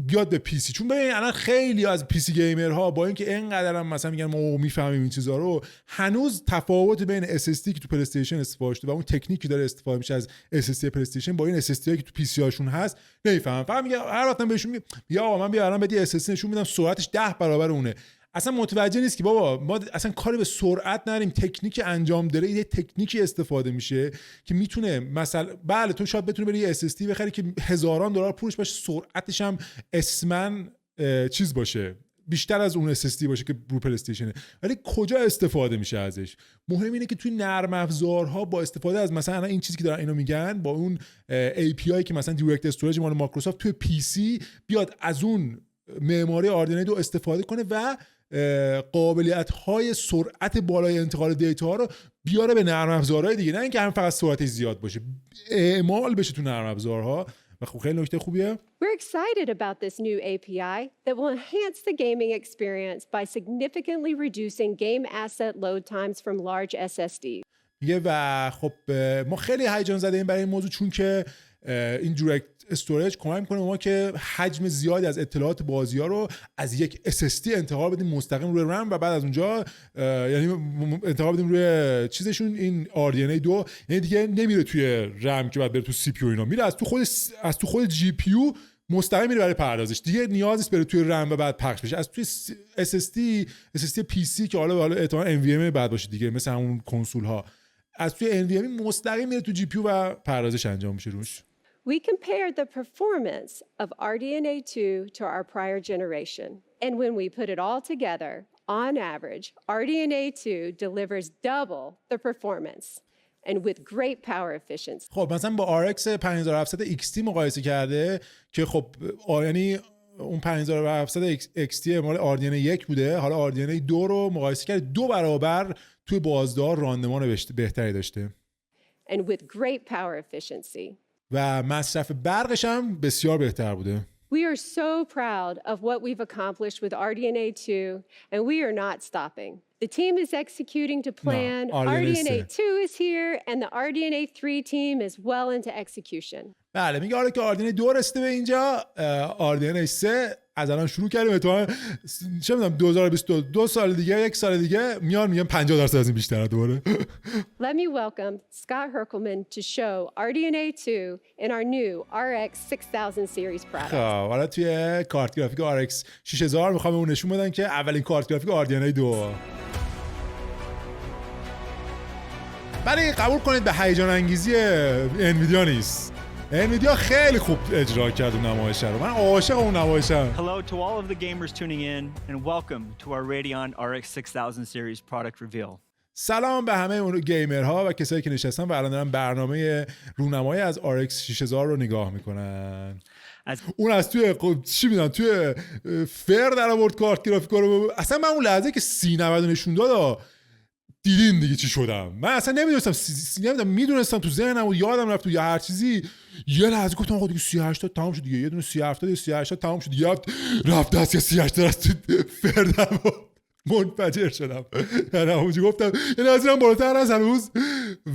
Speaker 1: بیاد به پی سی. چون ببین الان خیلی از پی سی گیمرها با اینکه اینقدر هم مثلا میگن ما میفهمیم این چیزا رو، هنوز تفاوت بین SSD که تو پلی استیشن استفاده شده و اون تکنیکی داره استفاده میشه از SSD پلی استیشن با این SSD که تو پی سی هاشون هست نمیفهمم. فقط میگه هر وقت بهشون میگه یا آقا من بیا الان بدی SSD نشون میدم سرعتش 10 برابر اونه، اصلا متوجه نیست که بابا ما اصلا کاری به سرعت نداریم، تکنیک انجام داره، یه تکنیکی استفاده میشه که میتونه مثلا بله تو شاید بتونی بری SSD بخری که هزاران دلار پولش باشه، سرعتش هم اسمن چیز باشه، بیشتر از اون SSD باشه که رو پلی استیشنه، ولی کجا استفاده میشه ازش؟ مهم اینه که توی نرم افزارها با استفاده از مثلا این چیزی که دارن اینو میگن، با اون API که مثلا دایرکت استوریج مال مایکروسافت توی PC بیاد از اون معماری RDNA 2 استفاده کنه و قابلیت‌های سرعت بالای انتقال دیتا رو بیاره به نرم افزارهای دیگه، نه اینکه هم فقط سرعتش زیاد باشه، اعمال بشه تو نرم افزارها. و خب خیلی نکته خوبیه.
Speaker 3: We're excited about this new API that will enhance the gaming experience by significantly reducing game asset load times from large SSDs.
Speaker 1: میگه و خب ما خیلی هیجان زده ایم برای این موضوع، چون که این دایرکت استوریج کمک میکنه ما که حجم زیادی از اطلاعات بازی‌ها رو از یک SSD انتقال بدیم مستقیم روی رم و بعد از اونجا یعنی انتقال بدیم روی چیزشون این RDNA 2، یعنی دیگه نمیره توی رم که بعد بره تو CPU، اینا میره از تو خود GPU مستقیم میره برای پردازش، دیگه نیاز نیست بره توی رم و بعد پخش بشه از توی SSD PC که حالا احتمالاً NVMe بعد باشه دیگه، مثل همون کنسول ها، از توی NVMe مستقیم میره تو GPU و پردازش انجام میشه روش.
Speaker 3: We compared the performance of RDNA 2 to our prior generation. And when we put it all together, on average, RDNA 2 delivers double the performance and with great power efficiency.
Speaker 1: خب مثلا با RX 5700 XT مقایسه کرده که خب یعنی اون 5700 XT مال RDNA 1 بوده، حالا RDNA 2 رو مقایسه کرده 2 برابر توی بازدهی راندمان بهتری داشته.
Speaker 3: And with great power efficiency.
Speaker 1: و مصرف برقش هم بسیار بهتر بوده.
Speaker 3: We are so proud of what we've accomplished with RDNA 2, and we are not stopping. The team is executing to plan. RDNA 2 is here, and the RDNA 3 team is well into execution.
Speaker 1: بله میگه آره که RDNA 2 رسیده به اینجا، RDNA 3 از الان شروع کردیم، اتفاقا چه میدونم 2022 سال دیگه، یک سال دیگه میان میگن 50% از این بیشتره دوباره.
Speaker 3: Let me welcome Scott Herkelman to show RDNA 2 in our new RX 6000 series product.
Speaker 1: خب حالا توی کارت گرافیک RX 6000 میخوام اون نشون بدن که اولین کارت گرافیک RDNA 2. ولی قبول کنید به هیجان انگیزی انویدیا نیست. انویدیا خیلی خوب اجرا کرد اون نمایش رو، من عاشق اون نمایشم.
Speaker 4: Hello to all of the gamers tuning in and welcome to our Radeon RX 6000 series product reveal.
Speaker 1: سلام به همه اون گیمرها و کسایی که نشستن و الان دارن برنامه رونمایی از RX 6000 رو نگاه میکنن. اون از توی چی میدونم توی فر در آورد کارت گرافیک رو. اصلا من اون لحظه که 3090 نشون داد دیدین دیگه چی شدم. من اصلا نمیدونستم میدونستم تو ذهنم و یادم رفت یا هر چیزی، یه لحظه گفتم آقا دیگه 3080 تمام شد دیگه، یه دونه 3070 3080 تمام شد دیگه، رفت دست یا 3080 از تو فردم منفجر شدم. یعنی همونجا گفتم یعنی از اینم بالاتر از هنوز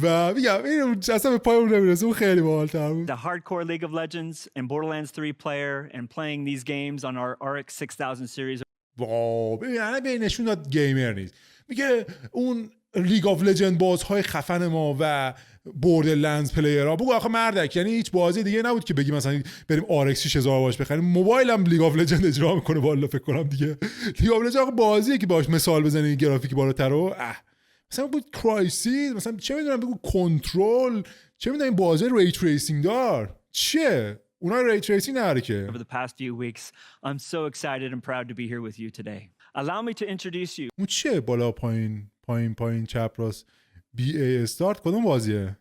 Speaker 1: و میگم این اصلا به پای اون نمیرسه، اون خیلی باحال‌تر بود.
Speaker 4: The hardcore League of Legends and Borderlands 3 player and playing these games on our RX 6000 series.
Speaker 1: واو ببین نشون داد گیمر نیست. میگه اون لیگ آف لجند بازهای خفن ما و بوردرلندز پلیرها، بگو آخه مردک، یعنی هیچ بازی دیگه نبود که بگی مثلا بریم RX 6000 باش بخریم. موبایلم لیگ آف لجند اجرا میکنه والا، فکر کنم دیگه لیگ آف لجند بازیه که باش مثال بزنی گرافیک بالاتر رو مثلا بود کرایسیس، مثلا چه میدونم بگو کنترل، چه میدونم این بازی ری تریسینگ دار چیه، اونا ری تریسینگ نداره که.
Speaker 4: Over the past few weeks, I'm so excited and proud to be here with you today. Allow me to introduce you.
Speaker 1: اون چیه بالا پایین چپ راست BA استارت کدوم بازیه؟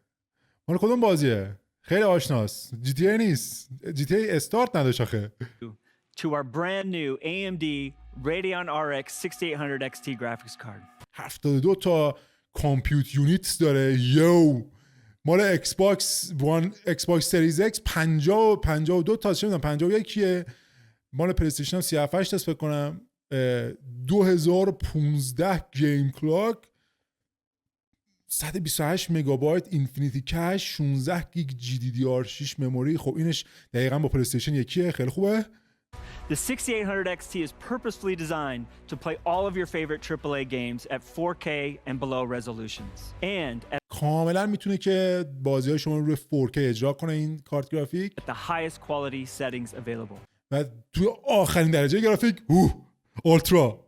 Speaker 1: مال کدوم بازیه؟ خیلی آشناست. GTA نیست. GTA استارت نداشت آخه.
Speaker 4: To our brand new AMD Radeon RX 6800 XT graphics card.
Speaker 1: 72 تا کامپیوت یونیتس داره. یو مال ایکس باکس سریز X 52 تا چه میدونم 51 مال پلی استیشن 38 تا فکر کنم. 2015 گیم کلاک، 128 مگابایت اینفینیتی کش، 16 گیگ GDDR6 مموری. خب اینش دقیقاً با پلی استیشن یکیه، خیلی خوبه.
Speaker 4: The 6800 XT is purposefully designed to play all of your favorite AAA games at 4K and below resolutions. And
Speaker 1: کاملا میتونه که بازی‌های شما رو روی 4K اجرا کنه این کارت گرافیک.
Speaker 4: at the highest quality settings available.
Speaker 1: و توی آخرین درجه گرافیک اولترا.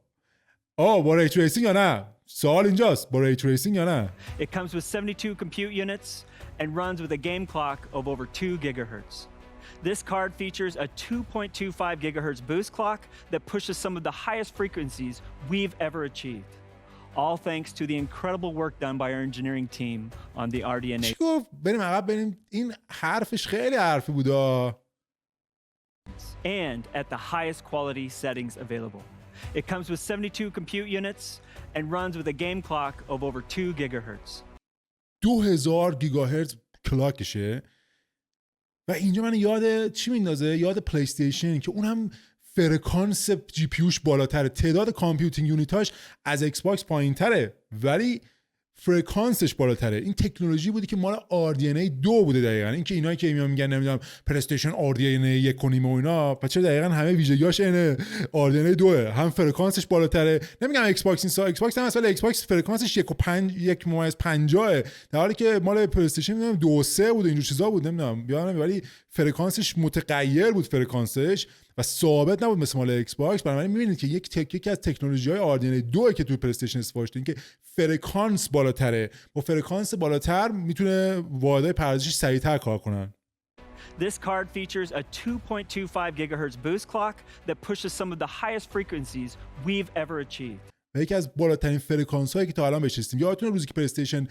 Speaker 1: با ری تریسینگ یا نه؟ سوال اینجاست، با ری تریسینگ یا نه؟
Speaker 4: It comes with 72 compute units and runs with a game clock of over 2 gigahertz. This card features a 2.25 gigahertz boost clock that pushes some of the highest frequencies we've ever achieved. All thanks to the incredible work done by our engineering team on the RDNA.
Speaker 1: چی گفت؟ بریم عقب بریم. این حرفش خیلی حرفی بودا.
Speaker 4: And at the highest quality settings available. It comes with 72 compute units and runs with a game clock of over 2 gigahertz.
Speaker 1: 2000 گیگاهرتز کلاکشه. و اینجا من یاد چی میندازه؟ یاد پلی استیشن که اون هم فرکانس جی پی یوش بالاتره، تعداد کامپیوتینگ یونیتاش از ایکس باکس پایینتره ولی فرکانسش بالاتره. این تکنولوژی بودی که مال RDNA 2 بوده دقیقاً. این که اینایی که میگن نمیدونم پلی استیشن RDNA 1.5 و اینا، بچه دقیقاً همه ویژگیاش اینه. RDNA 2 هم فرکانسش بالاتره. نمیگم ایکس باکس ایکس باکس هم اصلا ایکس باکس فرکانسش 1.50 در حالی که مال پلی استیشن میگم 2.3 بود اینجور چیزا بود نمیدونم یادم، ولی فرکانسش متغیر بود فرکانسش و ثابت نبود مثل مال ایکس باکس. برای من میبینید که یکی از تکنولوژی‌های RDNA 2 که توی پلی استیشن استفاده شده این که فرکانس بالاتره. با فرکانس بالاتر میتونه واحدهای پردازشش سریعتر کار کنن.
Speaker 4: This card features a 2.25 gigahertz boost clock that pushes some of the highest frequencies we've ever achieved.
Speaker 1: و یکی از بالاترین فرکانس هایی که تا الان بهش رسیدیم. یادتونه روزی که پلی استیشن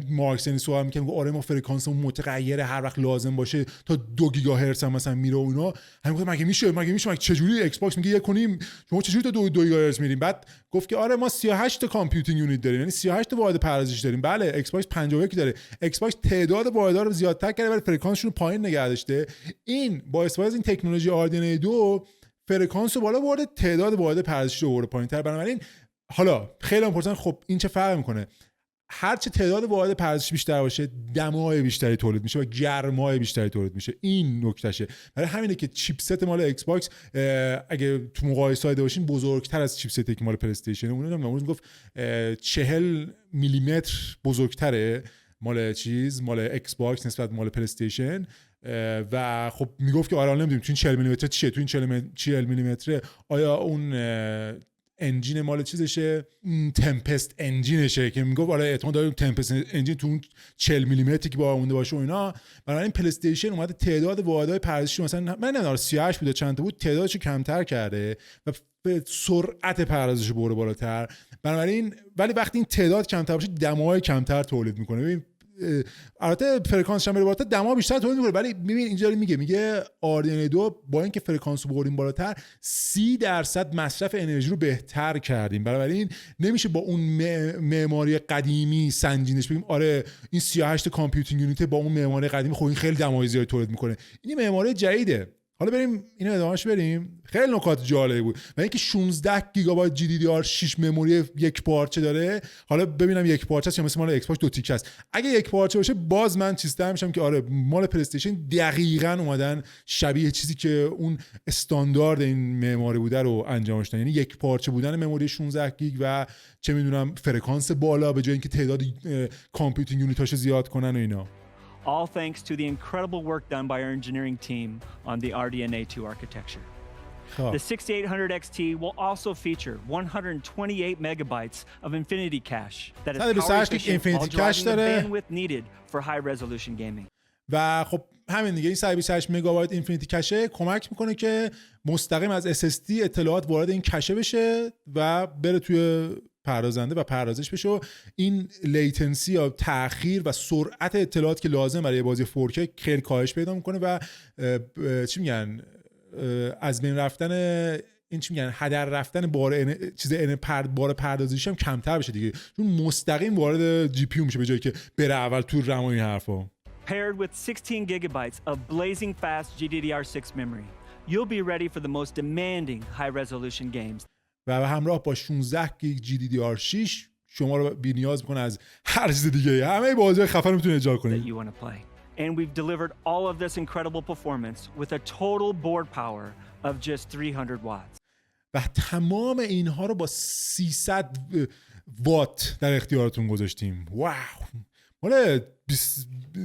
Speaker 1: مارکسنی صحبت می‌کنه آره ما فرکانسمون متغیره هر وقت لازم باشه تا 2 گیگاهرتز هم مثلا میره و اینا. همین مگه میشه چجوری ایکس باکس میگه 1.5 شما چجوری تا 2 گیگاهرتز میریم؟ بعد گفت که آره ما 38 تا کامپیوتینگ یونیت داریم، یعنی 38 تا واحد پردازش داریم. بله ایکس باکس 51 داره. ایکس باکس تعداد واحدها رو زیادتر کرده ولی فرکانسشون رو پایین نگه داشته. این با استفاده از این تکنولوژی RDNA 2 فرکانس رو بالا برده، تعداد واحد پردازشی رو برده پایین‌تر. بنابراین حالا خیلی می‌پرسن خب این چه فرق می‌کنه؟ هر چه تعداد واحد پردازشی بیشتر باشه دمای بیشتری تولید میشه و گرمای بیشتری تولید میشه. این نکتهشه. برای همینه که چیپست مال ایکس باکس اگه تو مقایسه داشته باشین بزرگتر از چیپستی که مال پلی استیشن. اون گفت 40 میلیمتر بزرگتره مال مال ایکس باکس نسبت مال پلی استیشن. و خب میگفت که آره نمیدونیم تو این 40 میلیمتر چیه، تو این 40 میلیمتر آیا اون انجین مال چیزشه، تمپست انجینشه که میگفت آره احتمال داره تمپست انجین تو اون 40 میلیمتری که با اونده باشه و اینا. برای این پلی استیشن اومده تعداد واحدهای پردازشی مثلا من نمیدونم 38 بوده چند تا بود تعدادش کمتر کرده و به سرعت پردازش برده بالاتر. بنابراین ولی وقتی این تعداد کمتر باشه دمای کمتر تولید میکنه. ببین البته فرکانسش هم بره بالاتر دما بیشتر تولید میکنه ولی ببین اینجا میگه RDNA 2 با اینکه فرکانس رو بردیم بالاتر 30% مصرف انرژی رو بهتر کردیم. بنابراین نمیشه با اون معماری قدیمی سنجینش بگیم آره این 38 کامپیوتینگ یونیت با اون معماری قدیمی خب این خیلی دمای زیادی تولید میکنه. این معماری جدیده. حالا بریم اینو ادامهش بریم. خیلی نکات جالبی بود و اینکه 16 گیگابایت GDDR6 مموری یک پارچه داره. حالا ببینم یک پارچه است یا مثل مال ایکس باکس 2 تیکه است. اگه یک پارچه باشه باز من چیزتر میشم که آره مال پلی استیشن دقیقاً اومدن شبیه چیزی که اون استاندارد این معماری بوده رو انجامش دادن. یعنی یک پارچه بودن مموری 16 گیگ و چه میدونم فرکانس بالا به جای اینکه تعداد کامپیوتینگ یونیتاشو زیاد کنن و اینا.
Speaker 4: All thanks to the incredible work done by our engineering team on the RDNA 2 architecture. The 6800 XT will also feature 128 megabytes of Infinity Cache that is power efficient while driving the bandwidth needed for high-resolution gaming.
Speaker 1: و خب همین دیگه این 128 مگابایت اینفینیتی کشه کمک میکنه که مستقیم از SSD اطلاعات وارد این کشه بشه و بره توی پردازنده و پردازش بشه و این لیتنسی یا تأخیر و سرعت اطلاعات که لازم برای بازی 4K خیلی کاهش پیدا میکنه و چی میگن از بین رفتن این چی میگن هدر رفتن بار پردازشی هم کمتر بشه دیگه چون مستقیم وارد جی پی یو میشه به جایی که بره اول تو رم و این حرفا.
Speaker 4: Paired with 16 gigabytes of blazing fast GDDR6 memory, you'll be ready for the most demanding high-resolution games.
Speaker 1: و همراه با 16 گیگ GDDR6 شما رو بی‌نیاز می‌کنه از هر چیز دیگه. همه بازی‌های خفن می‌تونید اجرا کنید.
Speaker 4: That you want to play. And we've delivered all of this incredible performance with a total board power of just 300 watts.
Speaker 1: و تمام اینها رو با 300 وات در اختیارتون گذاشتیم. واو. مال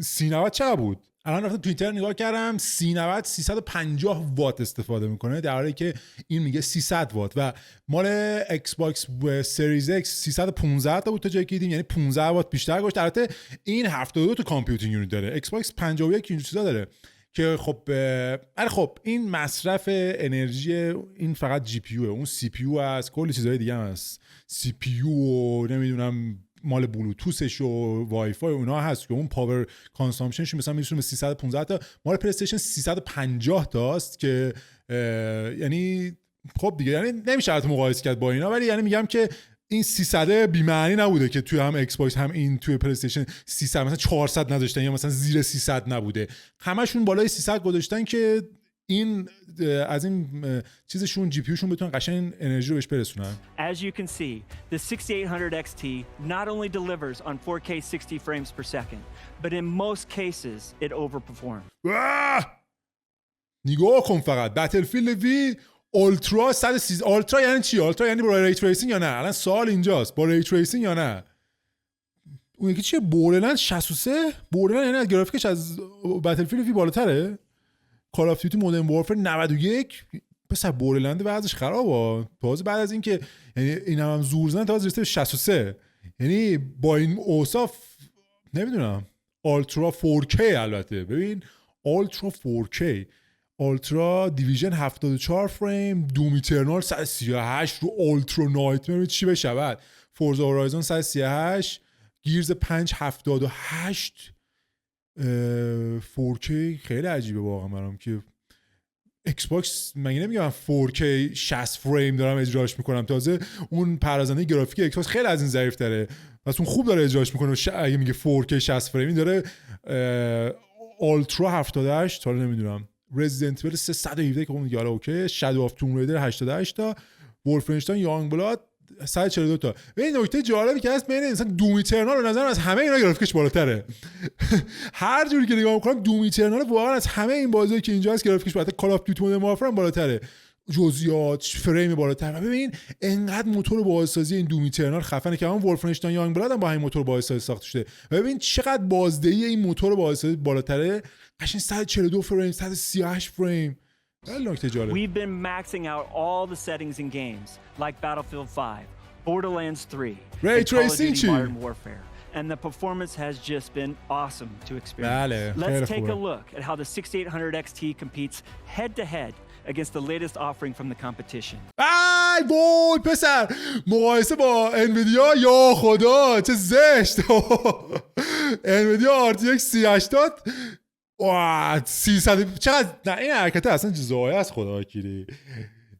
Speaker 1: 3090 چقدر بود؟ الان رفتم توییتر نگاه کردم 3090 350 وات استفاده میکنه در حالی که این میگه 300 وات و مال ایکس باکس سریز ایکس 315 تا بود تا جایی که دیدیم یعنی 15 وات بیشتر گذاشت. البته این 72 تا کامپیوتینگ یونیت داره. ایکس باکس 51 اینجور چیزا داره که خب این مصرف انرژی این فقط جی پی یو، اون سی پی یو هست، کلی چیزهای دیگه هم هست، سی پی یو و نمیدونم مال بلوتوثش و وای فای اونا هست که اون پاور کانسامپشنش مثلا میرسونه به 315 تا، مال پلی استیشن 350 تاست که یعنی خب دیگه یعنی نمیشه البته مقایسه کرد با اینا، ولی یعنی میگم که این 300 بی معنی نبوده که توی هم ایکس باکس هم این توی پلی استیشن 300 مثلا 400 نذاشتن یا مثلا زیر 300 نبوده، همشون بالای 300 گذاشتن که این از این چیزشون جی پی یوشون بتونن قشنگ انرژی رو بهش برسونن.
Speaker 4: As you can see, the 6800 XT not only delivers on 4K 60 frames per second, but in most cases it overperforms.
Speaker 1: نگاه کن فقط بتلفیلد وی اولترا 130. اولترا یعنی چی؟ اولترا یعنی با ری تریسینگ یا نه؟ الان سوال اینجاست، با ری تریسینگ یا نه؟ اون یکی چیه؟ بوردرلند 63. بوردرلند یعنی گرافیکش از بتلفیلد وی بالاتره. کال آف دیوتی مودرن وارفر 91. پس بوردرلند وضعش خرابه. تازه بعد از اینکه یعنی اینا هم زور زدن تازه رسیده به 63. یعنی با این اوصاف نمیدونم. اولترا 4K البته. ببین اولترا 4K، اولترا دیویژن 74 فریم، دوم ایترنال 138 رو اولترا نایتمر چی بشه بعد، فورزا هورایزون 138، گیرز 578 4K. خیلی عجیبه واقعا برام که ایکس باکس مگه نمیگم 4K 60 فریم دارم اجراش میکنم، تازه اون پردازنده گرافیک ایکس باکس خیلی از این ضعیف تره، پس اون خوب داره اجراش میکنه. اگه میگه 4K 60 فریمی داره اولترا 78 تا نمیدونم، رزیدنت ایول 317 که اون دیگه اوکی، شادو آف توم ریدر 88 تا، ولفنشتاین یانگ بلاد 142 تا. این نکته جالبی که هست بین مثلا دوم ایترنال به نظرم از همه اینا گرافیکش بالاتره. هر جوری که نگاه می‌کنم دوم ایترنال واقعا از همه این بازیایی که اینجا هست گرافیکش بالاتره. کال آف دیوتی مودرن وارفر هم بالاتره، جزئیات فریم بالاتر. ببین انقدر موتور بازسازی این دوم ایترنال خفنه که همون ولفنشتاین یانگ بلاد هم با همین موتور بازسازی ساخته شده. ببین چقدر بازدهی این موتور بازسازی بالاتره، قشنگ 142 فریم، 138 فریم.
Speaker 4: We've been maxing out all the settings in games like Battlefield 5, Borderlands 3, and Call of Duty Modern Warfare, and the performance has just been awesome to experience. Let's take a look at how the 6800 XT competes head-to-head against the latest offering from the competition.
Speaker 1: ای وای پسر، مقایسه با انویدیا، یا خدا چه زشت. انویدیا RTX 3080 300 چقدر، نه این حرکت اصلا جزایی از خدا وکیلی.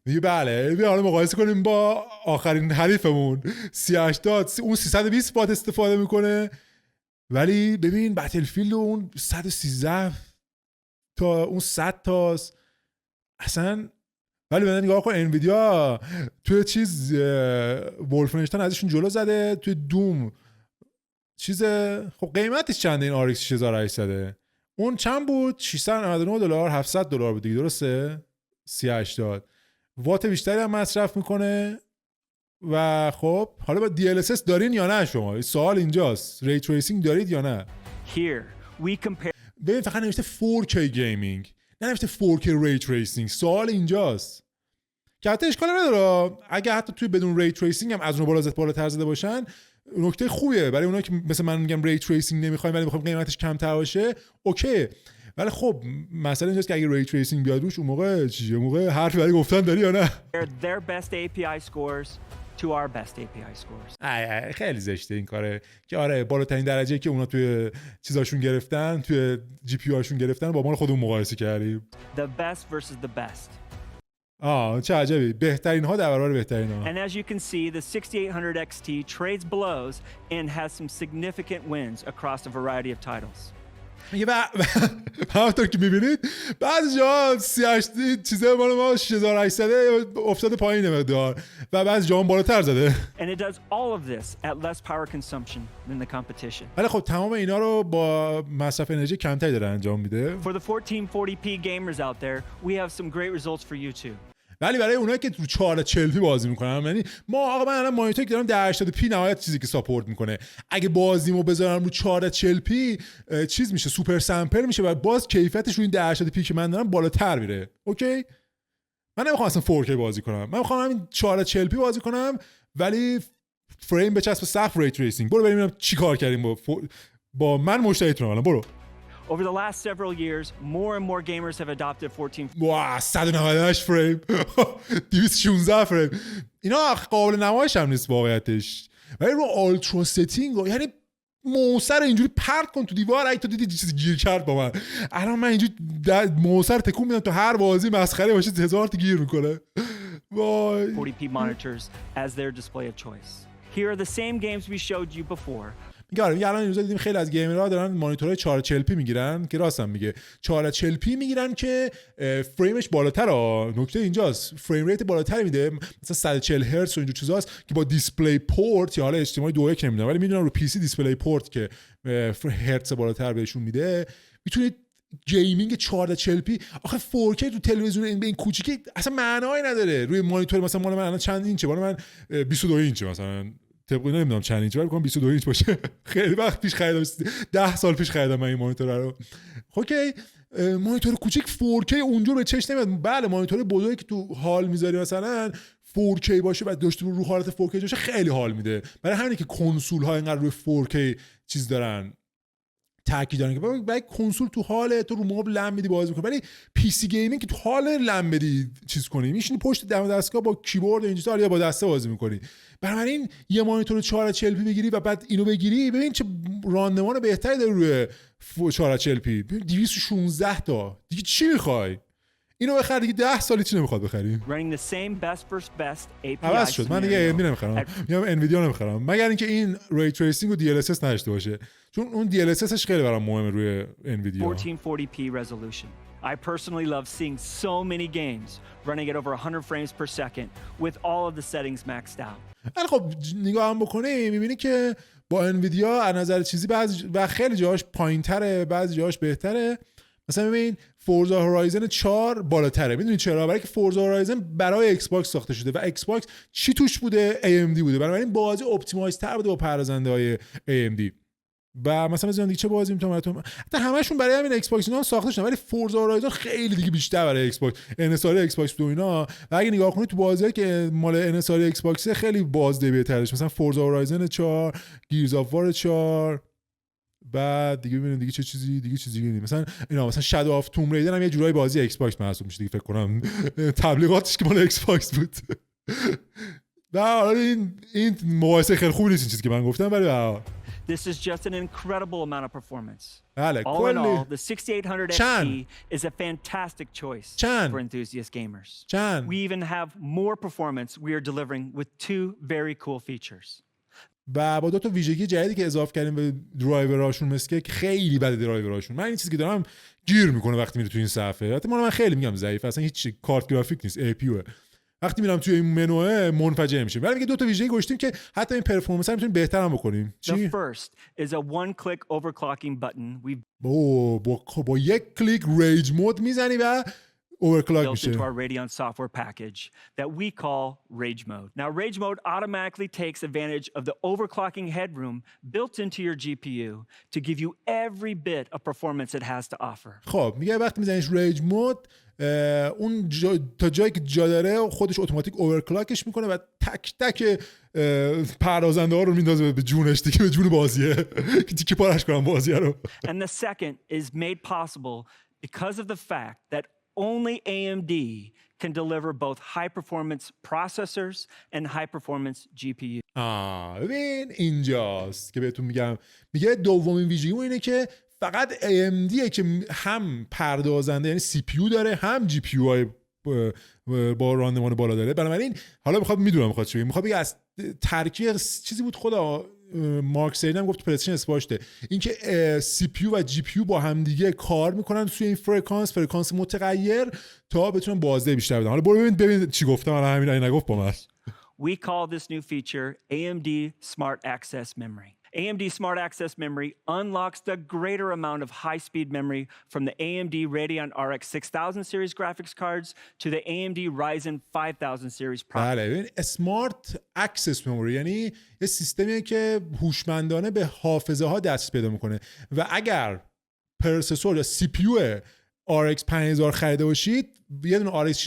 Speaker 1: میگه بله بیا حالا مقایسه کنیم با آخرین حریفمون 3080، اون 320 وات استفاده میکنه، ولی ببین بتلفیلد اون 113 تا اون 100 تاست اصلا. ولی بعد نگاه کن انویدیا توی چیز ولفنشتاین ازشون جلو زده، توی دوم چیز خب قیمتش چنده این RX 6800 اون چند بود؟ $699 $700 بود دیگه، درسته؟ 3080 وات بیشتری هم مصرف میکنه. و خب حالا با DLSS دارین یا نه شما؟ سوال اینجاست، ری تریسینگ دارید یا نه؟ ببین فقط نوشته 4K گیمینگ، نه نوشته 4K ری تریسینگ. سوال اینجاست که حتی اشکال نداره اگه حتی توی بدون ری تریسینگ هم از اون بالاتر زده باشن، نکته خوبیه برای اونایی که مثل من میگم ری تریسینگ نمیخوایم ولی میخوایم قیمتش کمتر باشه، اوکی. ولی خب مسئله اینجاست که اگه ری تریسینگ بیاد روش اون موقع چیه؟ اون موقع حرفی برای گفتن داری یا نه؟
Speaker 4: Their best API scores to our best API scores.
Speaker 1: خیلی زشته این کاره که آره بالاترین درجه که اونا توی چیزاشون گرفتن، توی جی پی هاشون گرفتن با مال خودمون مقایسه کردیم.
Speaker 4: The best versus the best.
Speaker 1: چه عجبی، بهترین ها در برابر بهترین ها.
Speaker 4: And as you can see, the 6800 XT trades blows and has some significant wins across a variety of titles.
Speaker 1: میگه همونطور که میبینید بعضی جا 38 چیزه مال ما 6800 افتاده پایین مقدار و بعضی جا هم بالاتر زده.
Speaker 4: And it does all of this at less power consumption than the competition.
Speaker 1: ولی خب تمام اینا رو با مصرف انرژی کمتری داره انجام میده.
Speaker 4: For the 1440p gamers out there, we have some great results for you too.
Speaker 1: ولی برای اونایی که رو 440p بازی میکنن، یعنی آقا من الان مانیتوری که دارم 1080p نهایت چیزی که ساپورت میکنه، اگه بازیمو بذارم رو 440p چیز میشه، سوپر سامپل میشه و باز کیفیتش رو این 1080p که من دارم بالاتر میره. اوکی، من نمیخوام اصلا 4K بازی کنم، من میخوام همین 440p بازی کنم ولی فریم بچسب سقف ری تریسینگ. برو ببینیم چی کار کردیم با من مشتریتونم الان. برو.
Speaker 4: Over the last several years, more and more gamers have adopted 14.
Speaker 1: واه 198 فریم 216 فریم اینا قابل نمایش هم نیست واقعیتش. ولی رو آلترا ستینگ یعنی موسر اینجوری پرت کن تو دیوار. اگه تو دیدی چیزی گیر کرد با من الان من اینجوری موسر تکون میدم تو هر بازی مسخره باشه 1000 تا گیر میکنه. وای
Speaker 4: 40p monitors as their display of choice. Here are the same games we showed you before.
Speaker 1: میگه الان این روزا دیدیم خیلی از گیمرها دارن مانیتورهای 440p میگیرن که راستم میگه 440p میگیرن که فریمش بالاتره. نکته اینجاست فریم ریت بالاتری میده، مثلا 140 هرتز و اینجور چیزاست که با دیسپلی پورت یا حالا اجتماعی 2.1 نمیدونم ولی میدونم رو پی سی دیسپلی پورت که هرتز بالاتر بهشون میده میتونید گیمینگ 440p. آخه 4K تو تلویزیون این کوچیکی اصلا معنایی نداره. روی مانیتور مثلا مال من الان چند اینچه؟ مال من 22 اینچه مثلا، طبقی نمیدونم چند اینچ ولی بگم 22 اینچ باشه. خیلی وقت پیش خریدم 10 سال پیش خریدم من این مانیتور رو. اوکی مانیتور کوچیک 4K اونجور به چش نمیاد. بله مانیتور بزرگی که تو حال میذاری مثلا 4K باشه بعد داشت رو حالت 4K باشه خیلی حال میده. برای همینه که کنسول ها اینقدر روی 4K چیز دارن تاکید دارن که برای کنسول تو حاله تو رو مبل لم میدی بازی می‌کنی، ولی پی سی گیمینگ که تو حال لم بدی چیز کنی میشینی پشت دم دستگاه با کیبورد اینجوری یا با دسته بازی می‌کنی. بنابراین یه مانیتور 440p بگیری و بعد اینو بگیری ببین چه راندمان بهتری داره روی 440p. 216 تا دیگه چی می‌خوای؟ اینو بخر دیگه 10 سالی چی نمیخواد بخری.
Speaker 4: Running the same best versus best API.
Speaker 1: عوض شد. من دیگه AMD نمیخرم. میام انویدیا نمیخرم مگر اینکه این ری تریسینگ و DLSS نداشته باشه، چون اون DLSSش خیلی برام مهمه روی انویدیا.
Speaker 4: 1440p resolution. I personally love seeing so many games running at over 100 frames per second with all of the settings maxed out.
Speaker 1: ولی خب نگاه هم بکنی میبینی که با انویدیا از نظر چیزی بعضی و خیلی جاهاش پایین‌تره بعضی جاهاش بهتره. مثلا ببین فورزا هورایزن 4 بالاتره. میدونی چرا؟ برای که فورزا هورایزن برای ایکس باکس ساخته شده و ایکس باکس چی توش بوده؟ AMD بوده. بنابراین بازی اپتیمایز تر بوده با پردازنده‌های AMD. و مثلا دیگه چه بازی میتونم حتی همشون برای همین ایکس باکس اینا ساخته شدن، ولی فورزا هورایزن خیلی دیگه بیشتر برای ایکس باکس انحصاری ایکس باکس دو اینا. و اگه نگاه کنید تو بازی‌ها که مال انحصاری ایکس باکس خیلی بازدهی بهترش، مثلا فورزا هورایزن 4 گیرز اف وار 4 بعد دیگه ببینید دیگه چه چیزی دیگه مثلا اینا مثلا شادو آف توم ریدر هم یه جورایی بازی ایکس باکس محسوب میشه دیگه فکر کنم تبلیغاتش که مال ایکس باکس بود. و این مقایسه خیلی خوبی نیست این چیزی که من گفتم ولی
Speaker 4: This is just an incredible amount of performance.
Speaker 1: All
Speaker 4: in all, the 6800 XT is a fantastic choice for enthusiast gamers. We even have more performance we are delivering with 2 very cool features.
Speaker 1: و با 2 تا ویژگی جدیدی که اضافه کردیم به درایوراشون مثل که خیلی بده درایوراشون. من این چیزی که دارم گیر میکنه وقتی میره تو این صفحه. حتی من خیلی میگم ضعیف، اصلا هیچ کارت گرافیک نیست، APU. وقتی میرم توی این منوه منفجر میشه. ولی میگه 2 تا ویژگی گذاشتیم که حتی این پرفورمنس رو میتونیم بهتر هم بکنیم.
Speaker 4: The first is a one-click overclocking button.
Speaker 1: با یک کلیک Rage Mode میزنی و overclock
Speaker 4: built
Speaker 1: میشه.
Speaker 4: into our Radeon software package that we call Rage Mode. Now, Rage Mode automatically takes advantage of the overclocking headroom built into your GPU to give you every bit of performance it has to offer.
Speaker 1: خب میگه وقتی میزنیش Rage Mode اون تا جایی که جا داره خودش اتوماتیک اوورکلاکش میکنه و تک تک پردازنده ها رو میندازه به جونش دیگه، به جون بازیه که پارش کنم بازیه رو.
Speaker 4: And the second is made possible because of the fact that only AMD can deliver both high-performance processors and high-performance GPU.
Speaker 1: ببین اینجاست که بهتون میگم. میگه دومین ویژگی اینه که فقط AMDه که هم پردازنده یعنی CPU داره هم GPU های با راندمان بالا داره. بنابراین حالا میخواد چه میخواد بگه از ترکیب چیزی بود خدا مارک سرین هم گفت پرسیژن اسپاشته، اینکه CPU و GPU با هم دیگه کار میکنن توی این فرکانس متغیر تا بتونن بازده بیشتر بدن. حالا برو ببین چی گفتم، الان همین نگفت با من.
Speaker 4: We call this new feature AMD Smart Access Memory. AMD Smart Access Memory unlocks the greater amount of high-speed memory from the AMD Radeon RX 6000 series graphics cards to the AMD Ryzen 5000 series processors.
Speaker 1: بله ببین Smart Access Memory یعنی یه سیستمیه که هوشمندانه به حافظه ها دست پیدا میکنه و اگر پروسسور یا CPU RX 5000 خریده باشید یه دونه RX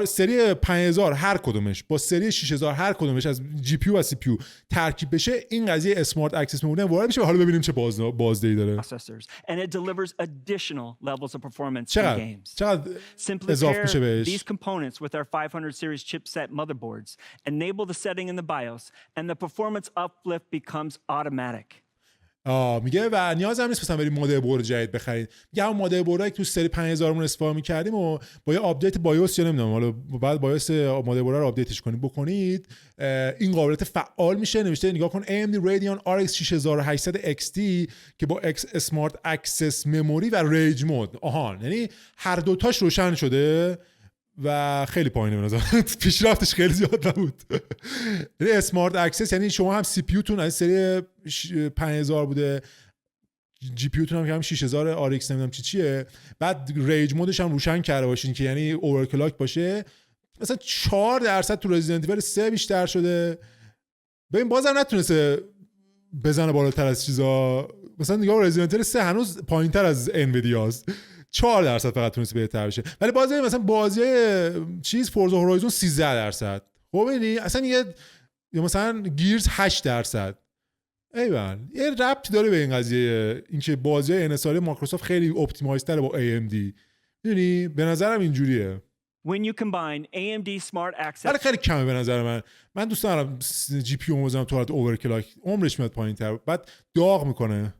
Speaker 1: سری 5000 هر کدومش با سری 6000 هر کدومش از جی پی یو و سی پی یو ترکیب بشه، این قضیه اسمارت اکسس مموری وارد میشه. حالا ببینیم چه بازدهی داره.
Speaker 4: And it delivers additional levels of performance in games.
Speaker 1: چقدر
Speaker 4: Simply
Speaker 1: اضافه میشه
Speaker 4: pair
Speaker 1: بهش.
Speaker 4: these components with our 500 series chipset motherboards, enable the setting in the BIOS, and the performance uplift becomes automatic.
Speaker 1: میگه و نیاز هم نیست مثلا بریم مادربرد جدید بخرید. میگه همون مادربردی که تو سری 5000 مون استفاده می‌کردیم و با یه آپدیت بایوس یا نمیدونم حالا بعد بایوس مادربرد رو آپدیتش بکنید این قابلیت فعال میشه. نوشته نگاه کن AMD Radeon RX 6800 XT که با اسمارت اکسس مموری و ریج مود یعنی هر دوتاش روشن شده و خیلی پایینه به نظر. پیشرفتش خیلی زیاد نبود. یعنی اسمارت اکسس یعنی شما هم سی پی یو تون از سری 5000 بوده، جی پی یو تون هم که هم 6000 آر ایکس نمیدونم چیه، بعد ریج مودش هم روشن کرده باشین که یعنی اورکلاک باشه. مثلا 4% تو رزیدنت ایول 3 بیشتر شده. ببین بازم نتونسته بزنه بالاتر از چیزا. مثلا نگاه رزیدنت ایول 3 هنوز پایینتر از انویدیاست، 4% فقط تونست بهتر بشه. ولی بازی مثلا بازی چیز فورزا هورایزون 13%. خب ببینی اصلا یا مثلا گیرز 8%. ایول یه ربطی داره به این قضیه، اینکه بازی انحصاری مایکروسافت خیلی اپتیمایز تره با AMD. میدونی به نظرم اینجوریه.
Speaker 4: When you combine AMD Smart Access
Speaker 1: ولی خیلی کمه به نظر من دوست دارم جی پی یو بزنم تو حالت اورکلاک، عمرش میاد پایین‌تر، بعد داغ میکنه.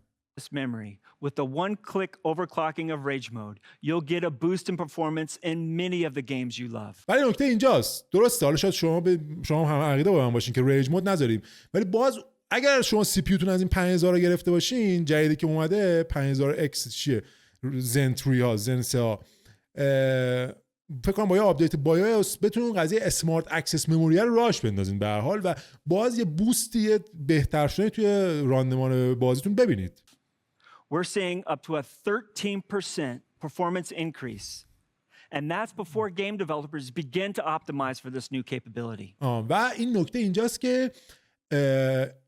Speaker 4: memory with the one-click overclocking of Rage Mode, you'll get a boost in performance in many of the games you love.
Speaker 1: ولی نکته اینجاست، درسته حالا شاید شما هم عقیده با من باشین که ریج مود نذاریم، ولی باز اگر شما سی پی یو تون از این 5000 رو گرفته باشین، جدیدی که اومده 5000 اکس چیه زن 3 ها زن 3 ها، فکر کنم با یه آپدیت بایوس بتونین قضیه اسمارت اکسس مموری رو راش بندازین به هر حال و باز یه بوستی بهتر شدن توی راندمان بازیتون ببینید.
Speaker 4: We're seeing up to a 13% performance increase. And that's before game developers begin to optimize for this new capability.
Speaker 1: و این نکته اینجاست که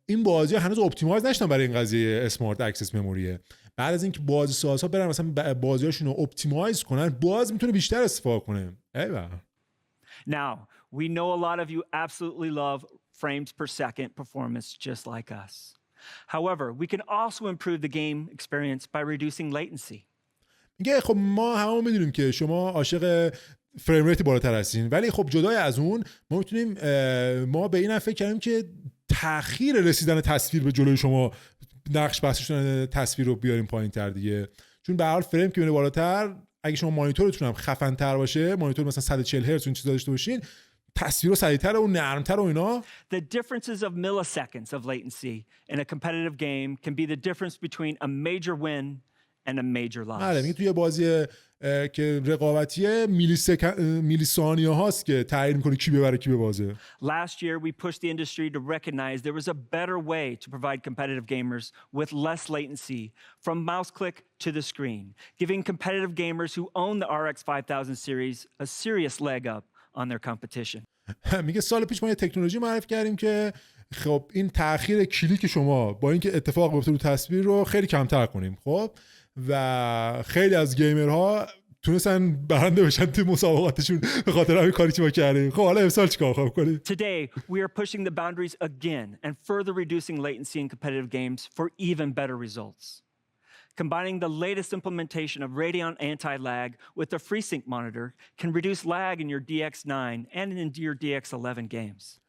Speaker 1: این بازی هنوز اپتیمایز نشدن برای این قضیه اسمارت اکسس مموریه. بعد از اینکه بازی سازها برن مثلا بازیاشون رو اپتیمایز کنن، باز میتونه بیشتر استفاده کنه.
Speaker 4: Now, we know a lot of you absolutely love frames per second performance just like us. However, we can also improve the game experience by reducing latency.
Speaker 1: میگه خب ما همه میدونیم که شما عاشق فریم ریت بالاتر هستین، ولی خب جدای از اون ما میتونیم ما به این فکر کردیم که تأخیر رسیدن تصویر به جلوی شما نقش بسته شدن تصویر رو بیاریم پایین‌تر دیگه، چون به هر حال فریم که میره بالاتر، اگه شما مانیتورتون هم خفن‌تر باشه، مانیتور مثلا 140 هرتز این چیزا داشته باشین، تصویر سریعتر و نرمتر و اینا.
Speaker 4: The differences of milliseconds of latency in a competitive game can be the difference between a major win and a major loss.
Speaker 1: بله میگه توی بازی که رقابتیه میلی ثانیه هاست که تعیین میکنه کی ببره کی ببازه.
Speaker 4: Last year we pushed the industry to recognize there was a better way to provide competitive gamers with less latency from mouse click to the screen, giving competitive gamers who own the RX 5000 series a serious leg up on their competition.
Speaker 1: میگه سال پیش ما یه تکنولوژی معرفی کردیم که خب این تأخیر کلیک شما با اینکه اتفاق بیفته رو تصویر رو خیلی کمتر کنیم. خب و خیلی از گیمرها تونستن برنده بشن توی مسابقاتشون به خاطر همین کاری که ما کردیم. خب حالا امسال چیکار خواهیم کنیم؟
Speaker 4: Today we are pushing the boundaries again and further reducing latency in competitive games for even better results. Combining the latest implementation of Radeon anti-lag with the FreeSync monitor can reduce lag in your DX9 and in your DX11 games.